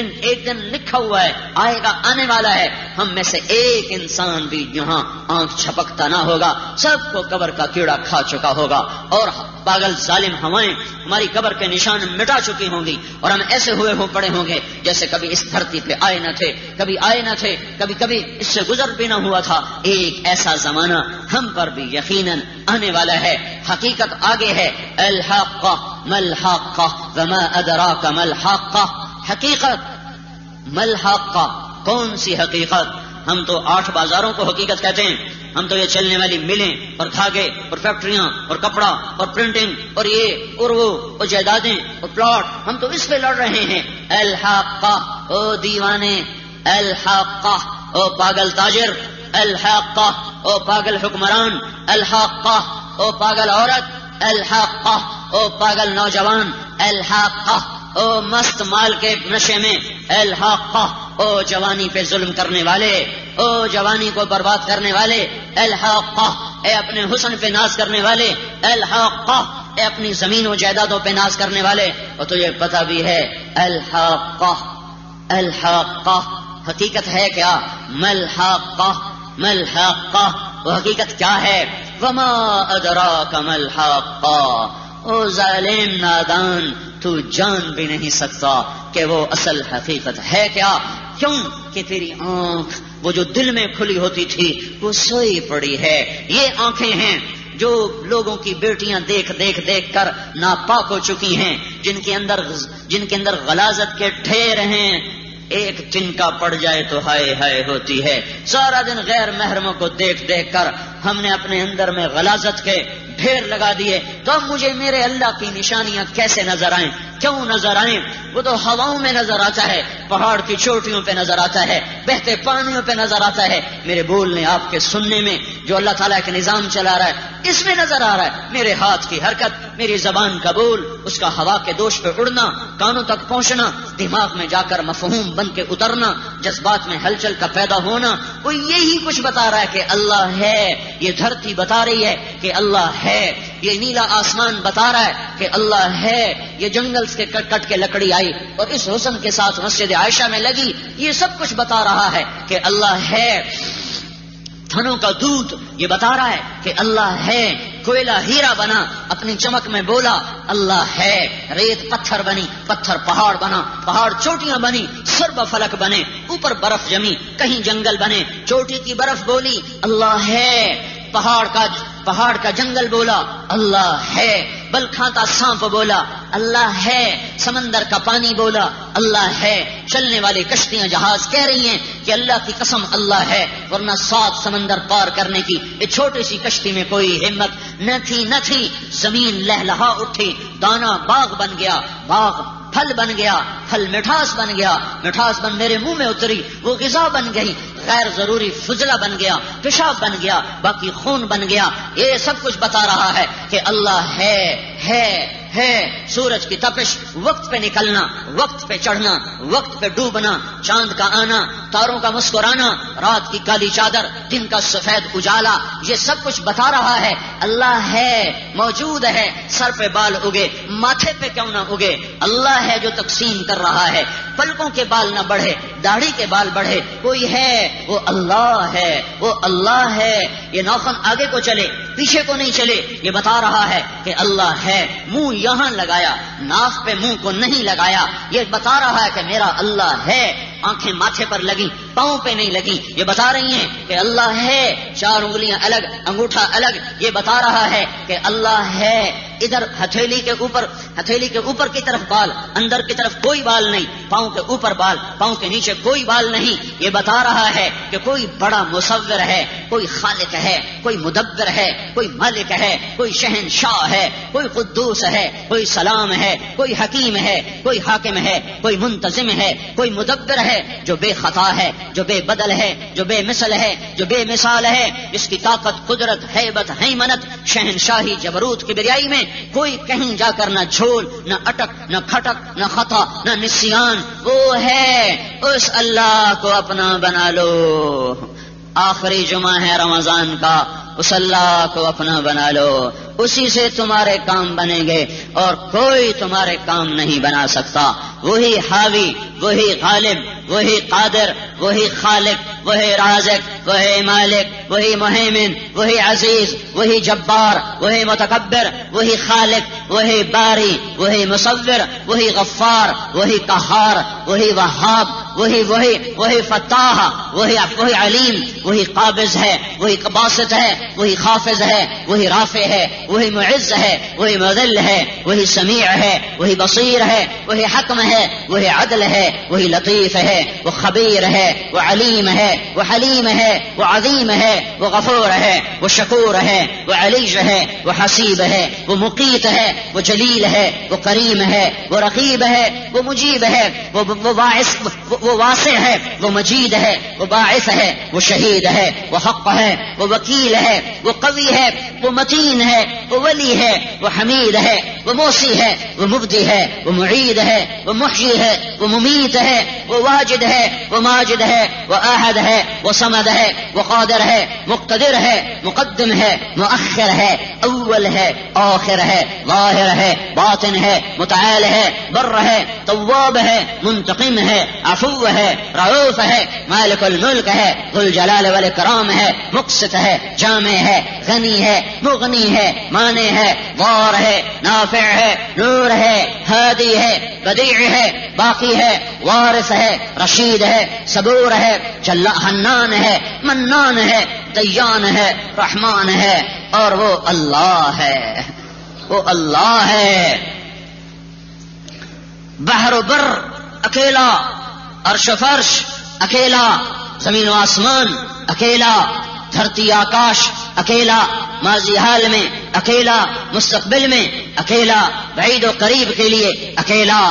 دن لکھا ہوا ہے، آئے گا، آنے والا ہے. ہم میں سے ایک انسان بھی یہاں آنکھ چھپکتا نہ ہوگا، سب کو قبر کا کیڑا کھا چکا ہوگا، اور پاگل ظالم ہوائیں ہماری قبر کے نشان مٹا چکی ہوں گی، اور ہم ایسے ہوئے پڑے ہوں گے جیسے کبھی اس دھرتی پہ آئے نہ تھے، کبھی اس سے گزر بھی نہ ہوا تھا. ایک ایسا زمانہ ہم پر بھی یقیناً آنے والا ہے. حقیقت آگے ہے. الحاقہ ملحاقہ وما ادراک ملحاقہ. حقیقت ملحاقہ، کون سی حقیقت؟ ہم تو 8 بازاروں کو حقیقت کہتے ہیں. ہم تو یہ چلنے والی ملیں اور دھاگے اور فیکٹریاں اور کپڑا اور پرنٹنگ اور یہ اور وہ اور جائیدادیں اور پلاٹ، ہم تو اس پہ لڑ رہے ہیں. الحاقہ، او دیوانے، الحاقہ، او پاگل تاجر، الحاقہ، او پاگل حکمران، الحاقہ، او پاگل عورت، الحاقہ، او پاگل نوجوان، الحاقہ، او مست مال کے نشے میں، الحاقہ، او جوانی پہ ظلم کرنے والے، او جوانی کو برباد کرنے والے، الحاقہ، اے اپنے حسن پہ ناز کرنے والے، الحاقہ، اے اپنی زمین و جائیدادوں پہ ناز کرنے والے. اور تجھے پتہ بھی ہے الحاقہ، الحاقہ حقیقت ہے کیا؟ ملحاقہ، ملحاقہ وہ حقیقت کیا ہے؟ وما ادراک ملحاقہ. او ظالم نادان، تو جان بھی نہیں سکتا کہ وہ اصل حقیقت ہے کیا. کیوں کہ تیری آنکھ وہ جو دل میں کھلی ہوتی تھی وہ سوئی پڑی ہے. یہ آنکھیں ہیں جو لوگوں کی بیٹیاں دیکھ دیکھ دیکھ کر ناپاک ہو چکی ہیں، جن کے اندر غلاظت کے ڈھیر ہیں. ایک تنکا پڑ جائے تو ہائے ہائے ہوتی ہے. سارا دن غیر محرموں کو دیکھ دیکھ کر ہم نے اپنے اندر میں غلاظت کے ڈھیر لگا دیے. تو اب مجھے میرے اللہ کی نشانیاں کیسے نظر آئیں؟ کیوں نظر آئیں؟ وہ تو ہواؤں میں نظر آتا ہے، پہاڑ کی چوٹیوں پہ نظر آتا ہے، بہتے پانیوں پہ نظر آتا ہے. میرے بولنے، آپ کے سننے میں جو اللہ تعالیٰ کے نظام چلا رہا ہے اس میں نظر آ رہا ہے. میرے ہاتھ کی حرکت، میری زبان کا بول، اس کا ہوا کے دوش پہ اڑنا، کانوں تک پہنچنا، دماغ میں جا کر مفہوم بن کے اترنا، جذبات میں ہلچل کا پیدا ہونا، وہ یہی کچھ بتا رہا ہے کہ اللہ ہے. یہ دھرتی بتا رہی ہے کہ اللہ ہے. یہ نیلا آسمان بتا رہا ہے کہ اللہ ہے. یہ جنگل سے کٹ کے لکڑی آئی اور اس حسن کے ساتھ مسجد عائشہ میں لگی، یہ سب کچھ بتا رہا ہے کہ اللہ ہے. تھنوں کا دودھ یہ بتا رہا ہے کہ اللہ ہے. کوئلہ ہیرا بنا، اپنی چمک میں بولا اللہ ہے. ریت پتھر بنی، پتھر پہاڑ بنا، پہاڑ چوٹیاں بنی، سرب فلک بنے، اوپر برف جمی، کہیں جنگل بنے. چوٹی کی برف بولی اللہ ہے، پہاڑ کا جنگل بولا اللہ ہے، بل کھاتا سانپ بولا اللہ ہے، سمندر کا پانی بولا اللہ ہے. چلنے والی کشتیاں جہاز کہہ رہی ہیں کہ اللہ کی قسم اللہ ہے، ورنہ 7 سمندر پار کرنے کی ایک چھوٹی سی کشتی میں کوئی ہمت نہ تھی. زمین لہلہا اٹھی، دانا باغ بن گیا، باغ پھل بن گیا، پھل مٹھاس بن گیا، مٹھاس بن میرے منہ میں اتری، وہ غذا بن گئی. غیر ضروری فضلہ بن گیا، پیشاب بن گیا، باقی خون بن گیا. یہ سب کچھ بتا رہا ہے کہ اللہ ہے. سورج کی تپش، وقت پہ نکلنا، وقت پہ چڑھنا، وقت پہ ڈوبنا، چاند کا آنا، تاروں کا مسکرانا، رات کی کالی چادر، دن کا سفید اجالا، یہ سب کچھ بتا رہا ہے اللہ ہے، موجود ہے. سر پہ بال اگے، ماتھے پہ کیوں نہ اگے، اللہ ہے جو تقسیم کر رہا ہے. پلکوں کے بال نہ بڑھے، داڑھی کے بال بڑھے، کوئی ہے وہ اللہ ہے، وہ اللہ ہے. یہ ناخن آگے کو چلے، پیچھے کو نہیں چلے، یہ بتا رہا ہے کہ اللہ ہے. منہ یہاں لگایا، ناف پہ منہ کو نہیں لگایا، یہ بتا رہا ہے کہ میرا اللہ ہے. آنکھیں ماتھے پر لگی، پاؤں پہ نہیں لگی، یہ بتا رہی ہیں کہ اللہ ہے. 4 انگلیاں الگ، انگوٹھا الگ، یہ بتا رہا ہے کہ اللہ ہے. ادھر ہتھیلی کے اوپر کی طرف بال، اندر کی طرف کوئی بال نہیں، پاؤں کے اوپر بال، پاؤں کے نیچے کوئی بال نہیں. یہ بتا رہا ہے کہ کوئی بڑا مصور ہے، کوئی خالق ہے، کوئی مدبر ہے، کوئی مالک ہے، کوئی شہنشاہ ہے، کوئی قدوس ہے، کوئی سلام ہے، کوئی حکیم ہے، کوئی حاکم ہے، کوئی منتظم ہے، کوئی مدبر ہے جو بے خطا ہے، جو بے بدل ہے، جو بے مثل ہے، جو بے مثال ہے، جس کی طاقت، قدرت، ہیبت، حیمنت، شہنشاہی، جبروت، کبریائی میں کوئی کہیں جا کر نہ جھول، نہ اٹک، نہ کھٹک، نہ خطا، نہ نسیان. وہ ہے، اس اللہ کو اپنا بنا لو. آخری جمعہ ہے رمضان کا، اس اللہ کو اپنا بنا لو. اسی سے تمہارے کام بنیں گے اور کوئی تمہارے کام نہیں بنا سکتا. وہی حاوی، وہی غالب، وہی قادر، وہی خالق، وہی رازق، وہی مالک، وہی مہیمن، وہی عزیز، وہی جبار، وہی متکبر، وہی خالق، وہی باری، وہی مصور، وہی غفار، وہی قہار، وہی وہاب، وہی فتاح، وہی علیم، وہی قابض ہے، وہی باسط ہے، وہی خافض ہے، وہی رافع ہے، وہی معز ہے، وہی مذل ہے، وہی سمیع ہے، وہی بصیر ہے، وہی حکم ہے، وہی عدل ہے، وہی لطیف ہے، وہ خبیر ہے، وہ علیم ہے، وہ حلیم ہے، وہ عظیم ہے، وہ غفور ہے، وہ شکور ہے، وہ علیج ہے، وہ حسیب ہے، وہ مقیت ہے، وہ جلیل ہے، وہ کریم ہے، وہ رقیب ہے، وہ مجیب ہے، وہ واسع ہے، وہ مجید ہے، وہ باعث ہے، وہ شہید ہے، وہ حق ہے، وہ وکیل ہے، وہ قوی ہے، وہ متین ہے، وہ ولی ہے، وہ حمید ہے، وہ موسی ہے، وہ مبدی ہے، وہ معید ہے، وہ محیی ہے، وہ ممیت ہے، وہ واجد ہے، وہ ماجد ہے، وہ احد ہے، وہ صمد ہے، وہ قادر ہے، مقتدر ہے، مقدم ہے، مؤخر ہے، اول ہے، آخر ہے، لا ظاہر ہے، باطن ہے، متعال ہے، بر ہے، تواب ہے، منتقم ہے، عفو ہے، رؤوف ہے، مالک الملک ہے، ذو الجلال والاکرام ہے، مقسط ہے، جامع ہے، غنی ہے، مغنی ہے، مانع ہے، ضار ہے، نافع ہے، نور ہے، ہادی ہے، بدیع ہے، باقی ہے، وارث ہے، رشید ہے، صبور ہے، حنان ہے، منان ہے، دیان ہے، رحمان ہے، اور وہ اللہ ہے، وہ اللہ ہے۔ بحر و بر اکیلا، عرش و فرش اکیلا، زمین و آسمان اکیلا، دھرتی آکاش اکیلا، ماضی حال میں اکیلا، مستقبل میں اکیلا، بعید و قریب کے لیے اکیلا،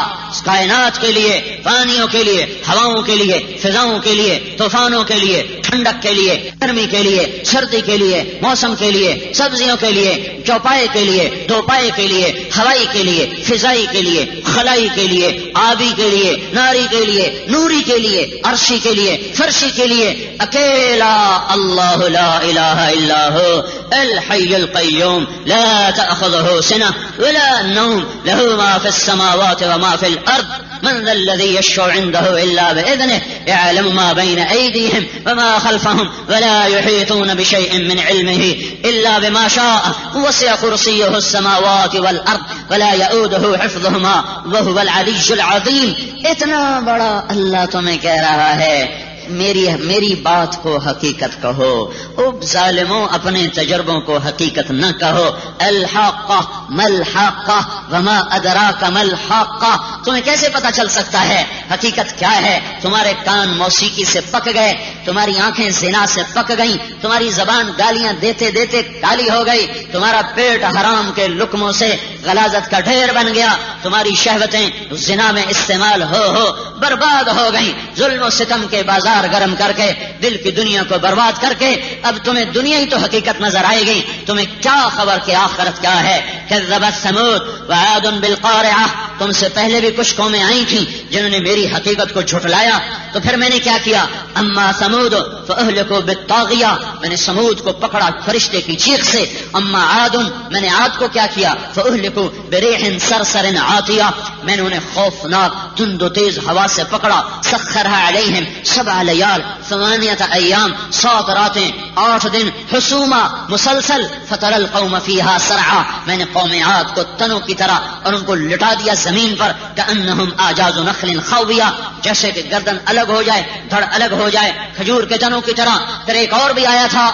کائنات کے لیے، پانیوں کے لیے، ہواؤں کے لیے، فضاؤں کے لیے، طوفانوں کے لیے، ٹھنڈک کے لیے، گرمی کے لیے، سردی کے لیے، موسم کے لیے، سبزیوں کے لیے، چوپائے کے لیے، دوپائے کے لیے، ہوائی کے لیے، فضائی کے لیے، خلائی کے لیے، آبی کے لیے، ناری کے لیے، نوری کے لیے، عرشی کے لیے، فرشی کے لیے اکیلا اللہ لا الہ الا هو الحي القيوم لا تأخذه سنة ولا نوم له ما في السماوات وما في الأرض من ذا الذي يشفع عنده إلا بإذنه يعلم ما بين أيديهم وما خلفهم ولا يحيطون بشيء من علمه إلا بما شاء وسع كرسيه السماوات والأرض ولا يؤوده حفظهما وهو العلي العظيم۔ اتنا بڑا اللہ تمہیں کہہ رہا ہے میری بات کو حقیقت کہو، اب ظالموں اپنے تجربوں کو حقیقت نہ کہو۔ الحاقہ ملحاقہ وما ادراک ملحاقہ، تمہیں کیسے پتا چل سکتا ہے حقیقت کیا ہے؟ تمہارے کان موسیقی سے پک گئے، تمہاری آنکھیں زنا سے پک گئیں، تمہاری زبان گالیاں دیتے دیتے کالی ہو گئی، تمہارا پیٹ حرام کے لقموں سے غلاظت کا ڈھیر بن گیا، تمہاری شہوتیں زنا میں استعمال ہو برباد ہو گئیں، ظلم و ستم کے بازار گرم کر کے دل کی دنیا کو برباد کر کے اب تمہیں دنیا ہی تو حقیقت نظر آئے گی، تمہیں کیا خبر کہ آخرت کیا ہے؟ کذبت ثمود وعاد بالقارعہ، تم سے پہلے بھی کچھ قومیں آئی تھیں جنہوں نے میری حقیقت کو جھٹلایا، تو پھر میں نے کیا کیا؟ اما ثمود فاہلکوا بالطاغیہ، میں نے ثمود کو پکڑا فرشتے کی چیخ سے، اما عاد، میں نے عاد کو کیا کیا؟ فاہلکوا بریح صرصر عاتیہ، میں نے انہیں خوفناک تند و تیز ہوا سے پکڑا، سخرها علیہم 7 لیال 8 ایام، 7 راتیں 8 دن حسوما مسلسل، فتر القوم فیہا سرعا، میں نے قوم عاد کو تنوں کی طرح اور ان کو لٹا دیا زمین پر، کأنہم اعجاز نخل خاویہ، جیسے کہ گردن الگ ہو جائے، دھڑ الگ ہو جائے، کھجور کے تنوں کی طرح۔ پھر ایک اور بھی آیا تھا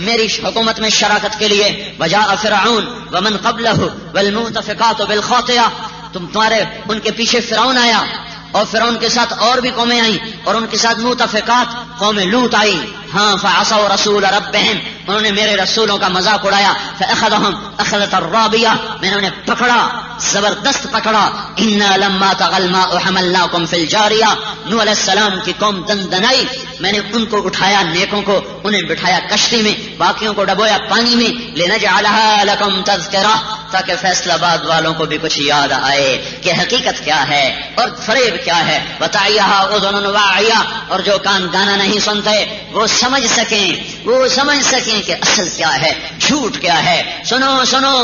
میری حکومت میں شراکت کے لیے، وجاء فرعون ومن قبلہ والمؤتفقات بالخاطئہ، تمہارے ان کے پیچھے فرعون آیا اور فرعون کے ساتھ اور بھی قومیں آئیں، اور ان کے ساتھ مؤتفقات قوم لوط آئی، ہاں فعصوا رسول ربہم، انہوں نے میرے رسولوں کا مذاق اڑایا، فاخذہم اخذۃ الرابیہ، میں نے انہیں پکڑا، زبردست پکڑا، انا لما طغى الماء حملناکم فی الجاریہ، نوح علیہ السلام کی قوم دندنائی، میں نے ان کو اٹھایا، نیکوں کو انہیں بٹھایا کشتی میں، باقیوں کو ڈبویا پانی میں، لنجعلها لکم تذکرہ، تاکہ فیصلہ آباد والوں کو بھی کچھ یاد آئے کہ حقیقت کیا ہے اور فریب کیا ہے، وتعیھا اذن واعیہ، اور جو کان گانا نہیں سنتے وہ سمجھ سکیں کہ اصل کیا ہے، جھوٹ کیا ہے۔ سنو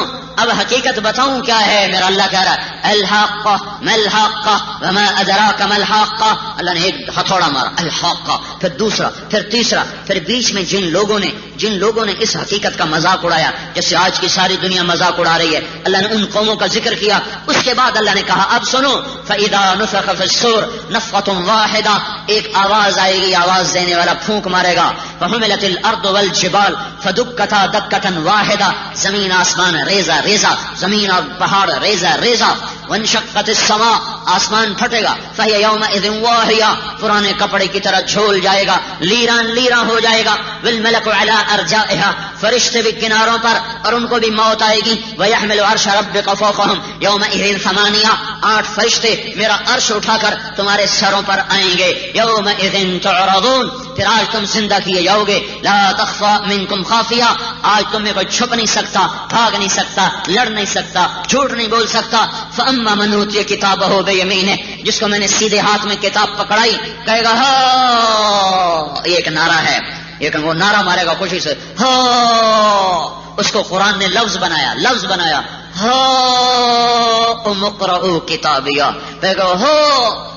اب حقیقت بتاؤں کیا ہے؟ میرا اللہ کہہ رہا ہے الحاقہ ملحاقہ وما ادراک ملحاقہ، اللہ نے ایک ہتھوڑا مارا الحاقہ، پھر دوسرا، پھر تیسرا، پھر بیچ میں جن لوگوں نے اس حقیقت کا مذاق اڑایا جیسے آج کی ساری دنیا مذاق اڑا رہی ہے، اللہ نے ان قوموں کا ذکر کیا۔ اس کے بعد اللہ نے کہا اب سنو، فَإِذَا نُفِخَ فِي الصُّورِ نَفْخَةٌ وَاحِدَةٌ، ایک آواز آئے گی، آواز دینے والا پھونک مارے گا، فَحُمِلَتِ الْأَرْضُ وَالْجِبَالُ فَدُكَّتَا دَكَّةً وَاحِدَةً، زمین آسمان ریزہ ریزہ، زمین اور پہاڑ ریزہ ریزہ، وَانشَقَّتِ السَّمَاءُ، آسمان پھٹے گا، فَهِيَ يَوْمَئِذٍ وَاهِيَةٌ، پرانے کپڑے کی طرح جھول جائے گا، لیراں ہو جائے گا، وَالْمَلَكُ عَلَىٰ أَرْجَائِهَا، فرشتے بھی کناروں پر، اور ان کو بھی موت آئے گی، وَيَحْمِلُ عَرْشَ رَبِّكَ فَوْقَهُمْ يَوْمَئِذٍ 8، 8 فرشتے میرا عرش اٹھا کر تمہارے سروں پر آئیں گے، يَوْمَئِذٍ تُعْرَضُونَ، پھر آج تم زندہ کیے جاؤ گے، لَا تَخْفَىٰ مِنكُمْ خَافِيَةٌ، آج تم میں کوئی چھپ نہیں سکتا، بھاگ نہیں سکتا، لڑ نہیں سکتا، جھوٹ نہیں بول سکتا۔ فَأَمَّا مَنْ أُوتِيَ كِتَابَهُ بِيَمِينِهِ، جس کو میں نے سیدھے ہاتھ میں کتاب پکڑائی، کہے گا ہاں، یہ ایک نعرہ ہے، لیکن وہ نعرہ مارے گا خوشی سے، ہاں، اس کو قرآن نے لفظ بنایا، ہو مقرؤ کتابیہ، پھر کہو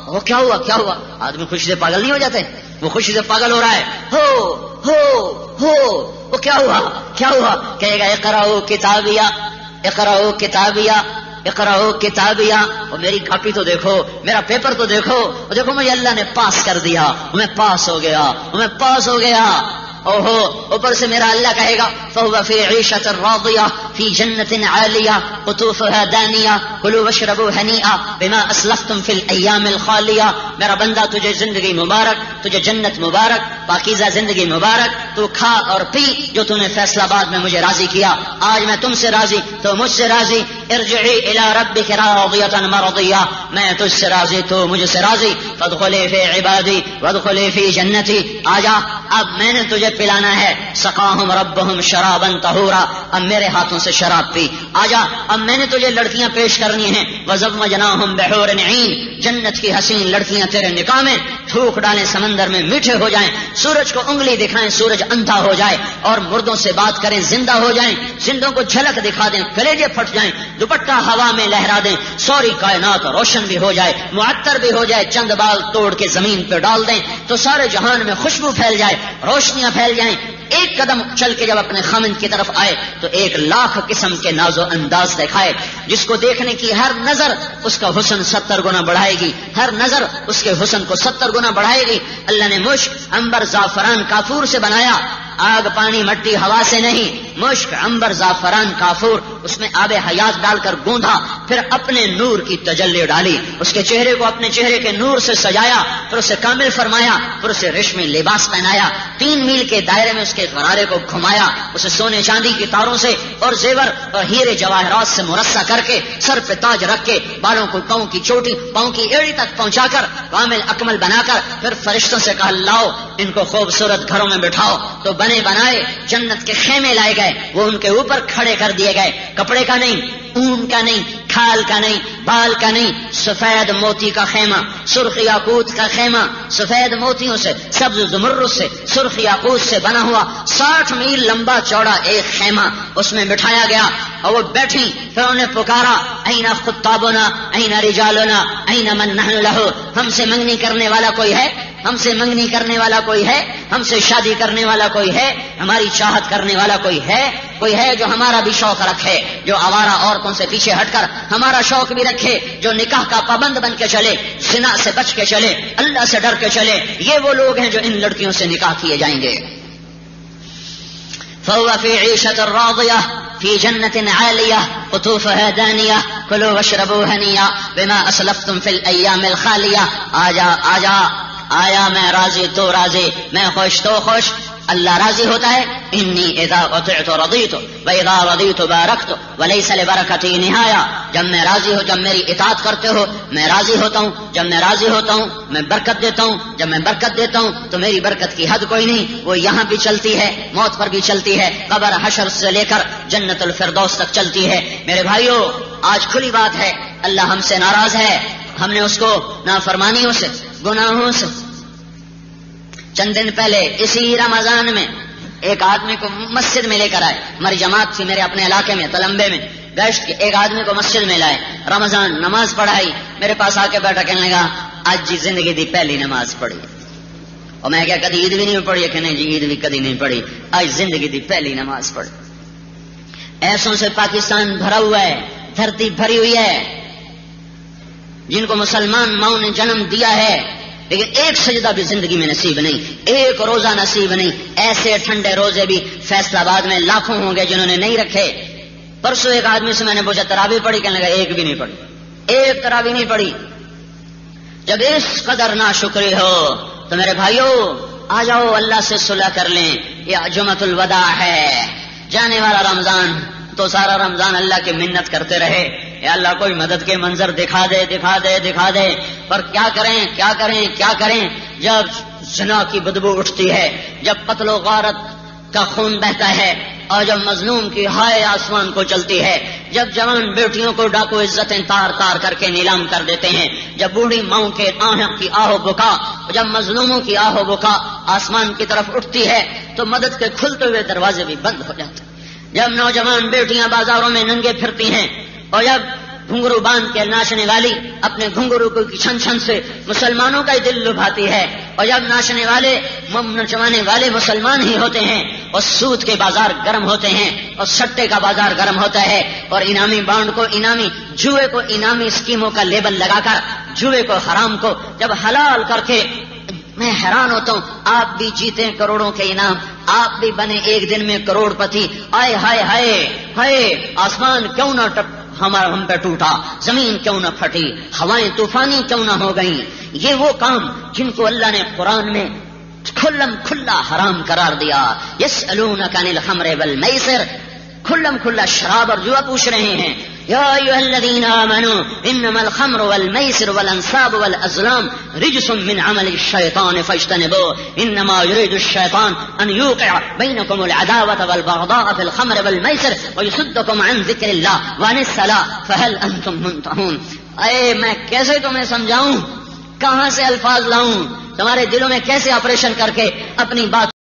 ہو کیا ہوا کیا ہوا؟ آدمی خوشی سے پاگل نہیں ہو جاتے؟ وہ خوشی سے پاگل ہو رہا ہے، ہو وہ کیا ہوا کیا ہوا؟ کہے گا اقرؤ کتابیہ اقرؤ کتابیہ اقرؤ کتابیہ، اور میری کاپی تو دیکھو، میرا پیپر تو دیکھو، دیکھو مجھے اللہ نے پاس کر دیا، میں پاس ہو گیا، میں پاس ہو گیا۔ اوہو، اوپر سے میرا اللہ کہے گا فَهُوَ فِي عِيشَةٍ رَاضِيَةٍ فِي جَنَّةٍ عَالِيَةٍ قُطُوفُهَا دَانِيَةٍ كُلُوا وَاشْرَبُوا هَنِيئًا بِمَا أَسْلَفْتُمْ فِي الْأَيَّامِ الْخَالِيَةِ۔ میرا بندہ تجھے زندگی مبارک، تجھے جنت مبارک، پاکیزہ زندگی مبارک، تو کھا اور پی جو تم نے فیصلہ آباد میں مجھے راضی کیا، آج میں تم سے راضی تو مجھ سے راضی۔ ارجعی الی ربک راضیۃ مرضیہ، میں تجھ سے راضی تو مجھ سے راضی۔ فادخلی فی عبادی وادخلی فی جنتی، آجا اب میں نے تجھے پلانا ہے۔ سقاہم ربہم شرابا طہورا، اب میرے ہاتھوں سے شراب پی، آجا اب میں نے تجھے لڑکیاں پیش کرنی ہیں۔ وزوجناہم بحور عین، جنت کی حسین لڑکیاں تیرے نکاح میں، تھوک ڈالیں سمندر میں میٹھے ہو جائیں، سورج کو انگلی دکھائیں سورج اندھا ہو جائے، اور مردوں سے بات کریں زندہ ہو جائیں، زندوں کو جھلک دکھا دیں کلیجے پھٹ جائیں، دوپٹہ ہوا میں لہرا دیں، سوری کائنات روشن بھی ہو جائے، معطر بھی ہو جائے، چند بال توڑ کے زمین پہ ڈال دیں تو سارے جہان میں خوشبو پھیل جائے، روشنیاں پھیل جائیں۔ ایک قدم چل کے جب اپنے خامند کی طرف آئے تو 1,00,000 قسم کے ناز و انداز دکھائے، جس کو دیکھنے کی ہر نظر اس کا حسن 70 گنا بڑھائے گی، ہر نظر اس کے حسن کو 70 گنا بڑھائے گی۔ اللہ نے مشک، عنبر، زعفران، کافور سے بنایا، آگ، پانی، مٹی، ہوا سے نہیں، مشک، عنبر، زعفران، کافور، اس میں آب حیات ڈال کر گوندھا، پھر اپنے نور کی تجلی ڈالی، اس کے چہرے کو اپنے چہرے کے نور سے سجایا، پھر اسے کامل فرمایا، پھر اسے ریشمی لباس پہنایا، 3 میل کے دائرے میں اس کے غرارے کو گھمایا، اسے سونے چاندی کی تاروں سے اور زیور اور ہیرے جواہرات سے مرصع کر کے، سر پہ تاج رکھ کے، بالوں کو پاؤں کی چوٹی، پاؤں کی ایڑی تک پہنچا کر، کامل اکمل بنا کر، پھر فرشتوں سے کہا لاؤ ان کو خوبصورت گھروں میں بٹھاؤ، تو بنے بنائے جنت کے خیمے لائے گئے، وہ ان کے اوپر کھڑے کر دیے گئے، کپڑے کا نہیں، اون کا نہیں، کھال کا نہیں، بال کا نہیں، سفید موتی کا خیمہ، سرخ یاقوت کا خیمہ، سفید موتیوں سے، سبز زمرد سے، سرخ یاقوت سے بنا ہوا 60 میل لمبا چوڑا ایک خیمہ اس میں بٹھایا گیا، اور وہ بیٹھی، پھر انہیں پکارا این خطابنا این رجالنا این من نحن لہ، ہم سے منگنی کرنے والا کوئی ہے؟ ہم سے منگنی کرنے والا کوئی ہے؟ ہم سے شادی کرنے والا کوئی ہے؟ ہماری چاہت کرنے والا کوئی ہے؟ کوئی ہے جو ہمارا بھی شوق رکھے، جو آوارہ عورتوں سے پیچھے ہٹ کر ہمارا شوق بھی رکھے، جو نکاح کا پابند بن کے چلے، زنا سے بچ کے چلے، اللہ سے ڈر کے چلے؟ یہ وہ لوگ ہیں جو ان لڑکیوں سے نکاح کیے جائیں گے۔ فَهُوَ فِي عِيشَةٍ رَاضِيَةٍ فِي جَنَّةٍ عَالِيَةٍ قُطُوفُهَا دَانِيَةٌ كُلُوا وَاشْرَبُوا هَنِيًّا بِمَا أَسْلَفْتُمْ فِي الْأَيَّامِ الْخَالِيَةِ۔ آجا آیا میں راضی تو راضی، میں خوش تو خوش۔ اللہ راضی ہوتا ہے، انی اذا اطعت رضیت واذا رضیت بارکت وليس لبرکتی نہایا، جب میں راضی ہوں، جب میری اطاعت کرتے ہو میں راضی ہوتا ہوں، جب میں راضی ہوتا ہوں میں برکت دیتا ہوں، جب میں برکت دیتا ہوں تو میری برکت کی حد کوئی نہیں، وہ یہاں بھی چلتی ہے، موت پر بھی چلتی ہے، قبر حشر سے لے کر جنت الفردوس تک چلتی ہے۔ میرے بھائیو، آج کھلی بات ہے، اللہ ہم سے ناراض ہے، ہم نے اس کو نافرمانیوں سے، گناہوں سے۔ چند دن پہلے اسی رمضان میں ایک آدمی کو مسجد میں لے کر آئے، ہماری جماعت تھی میرے اپنے علاقے میں تلمبے میں، گشت کے ایک آدمی کو مسجد میں لائے، رمضان نماز پڑھائی، میرے پاس آ کے بیٹھا، کہنے لگا آج جی زندگی دی پہلی نماز پڑھی، اور میں کیا کدی عید بھی نہیں پڑھی؟ کہ نہیں جی عید بھی کدی نہیں پڑھی، آج زندگی دی پہلی نماز پڑھی۔ ایسوں سے پاکستان بھرا ہوا ہے، دھرتی بھری ہوئی ہے، جن کو مسلمان ماؤں نے جنم دیا ہے، لیکن ایک سجدہ بھی زندگی میں نصیب نہیں، ایک روزہ نصیب نہیں۔ ایسے ٹھنڈے روزے بھی فیصلہ آباد میں لاکھوں ہوں گے جنہوں نے نہیں رکھے۔ پرسوں ایک آدمی سے میں نے پوچھا تراویح پڑھی؟ کہنے لگا ایک بھی نہیں پڑھی، ایک تراویح نہیں پڑھی۔ جب اس قدر ناشکری ہو تو میرے بھائیو آ جاؤ اللہ سے صلح کر لیں، یہ جمعۃ الوداع ہے، جانے والا رمضان، تو سارا رمضان اللہ کی منت کرتے رہے، یا اللہ کوئی مدد کے منظر دکھا دے دکھا دے دکھا دے، پر کیا کریں کیا کریں کیا کریں؟ جب زنا کی بدبو اٹھتی ہے، جب قتل و غارت کا خون بہتا ہے، اور جب مظلوم کی ہائے آسمان کو چلتی ہے، جب جوان بیٹیوں کو ڈاکو عزتیں تار تار کر کے نیلام کر دیتے ہیں، جب بوڑھی ماؤں کے آہ کی آہو بکا، جب مظلوموں کی آہو بکا آسمان کی طرف اٹھتی ہے، تو مدد کے کھلتے ہوئے دروازے بھی بند ہو جاتے ہیں۔ جب نوجوان بیٹیاں بازاروں میں ننگے پھرتی ہیں، اور جب گھنگرو باندھ کے ناچنے والی اپنے گھنگرو کی چھن چھن سے مسلمانوں کا ہی دل لبھاتی ہے، اور جب نچوانے والے مسلمان ہی ہوتے ہیں، اور سود کے بازار گرم ہوتے ہیں، اور سٹے کا بازار گرم ہوتا ہے، اور انعامی بانڈ کو جوئے کو انعامی اسکیموں کا لیبل لگا کر جوئے کو حرام کو جب حلال کر کے، میں حیران ہوتا ہوں، آپ بھی جیتے کروڑوں کے انعام، آپ بھی بنے ایک دن میں کروڑ پتی، آئے ہائے ہائے ہائے، آسمان کیوں نہ ہم پہ ٹوٹا، زمین کیوں نہ پھٹی، ہوائیں طوفانی کیوں نہ ہو گئیں۔ یہ وہ کام جن کو اللہ نے قرآن میں کھلم کھلا حرام قرار دیا۔ یسألونک عن الخمر والمیسر، کھلم کھلا شراب اور جوا پوچھ رہے ہیں۔ یا ایھا الذین آمنوا انما الخمر والمیسر والانصاب والازلام رجس من عمل الشیطان فاجتنبوه انما یرید الشیطان ان یوقع بینکم العداوة والبغضاء في الخمر والمیسر ویصدکم عن ذکر اللہ وعن الصلاة فهل انتم منتهون۔ اے میں کیسے تمہیں سمجھاؤں، کہاں سے الفاظ لاؤں، تمہارے دلوں میں کیسے آپریشن کر کے اپنی بات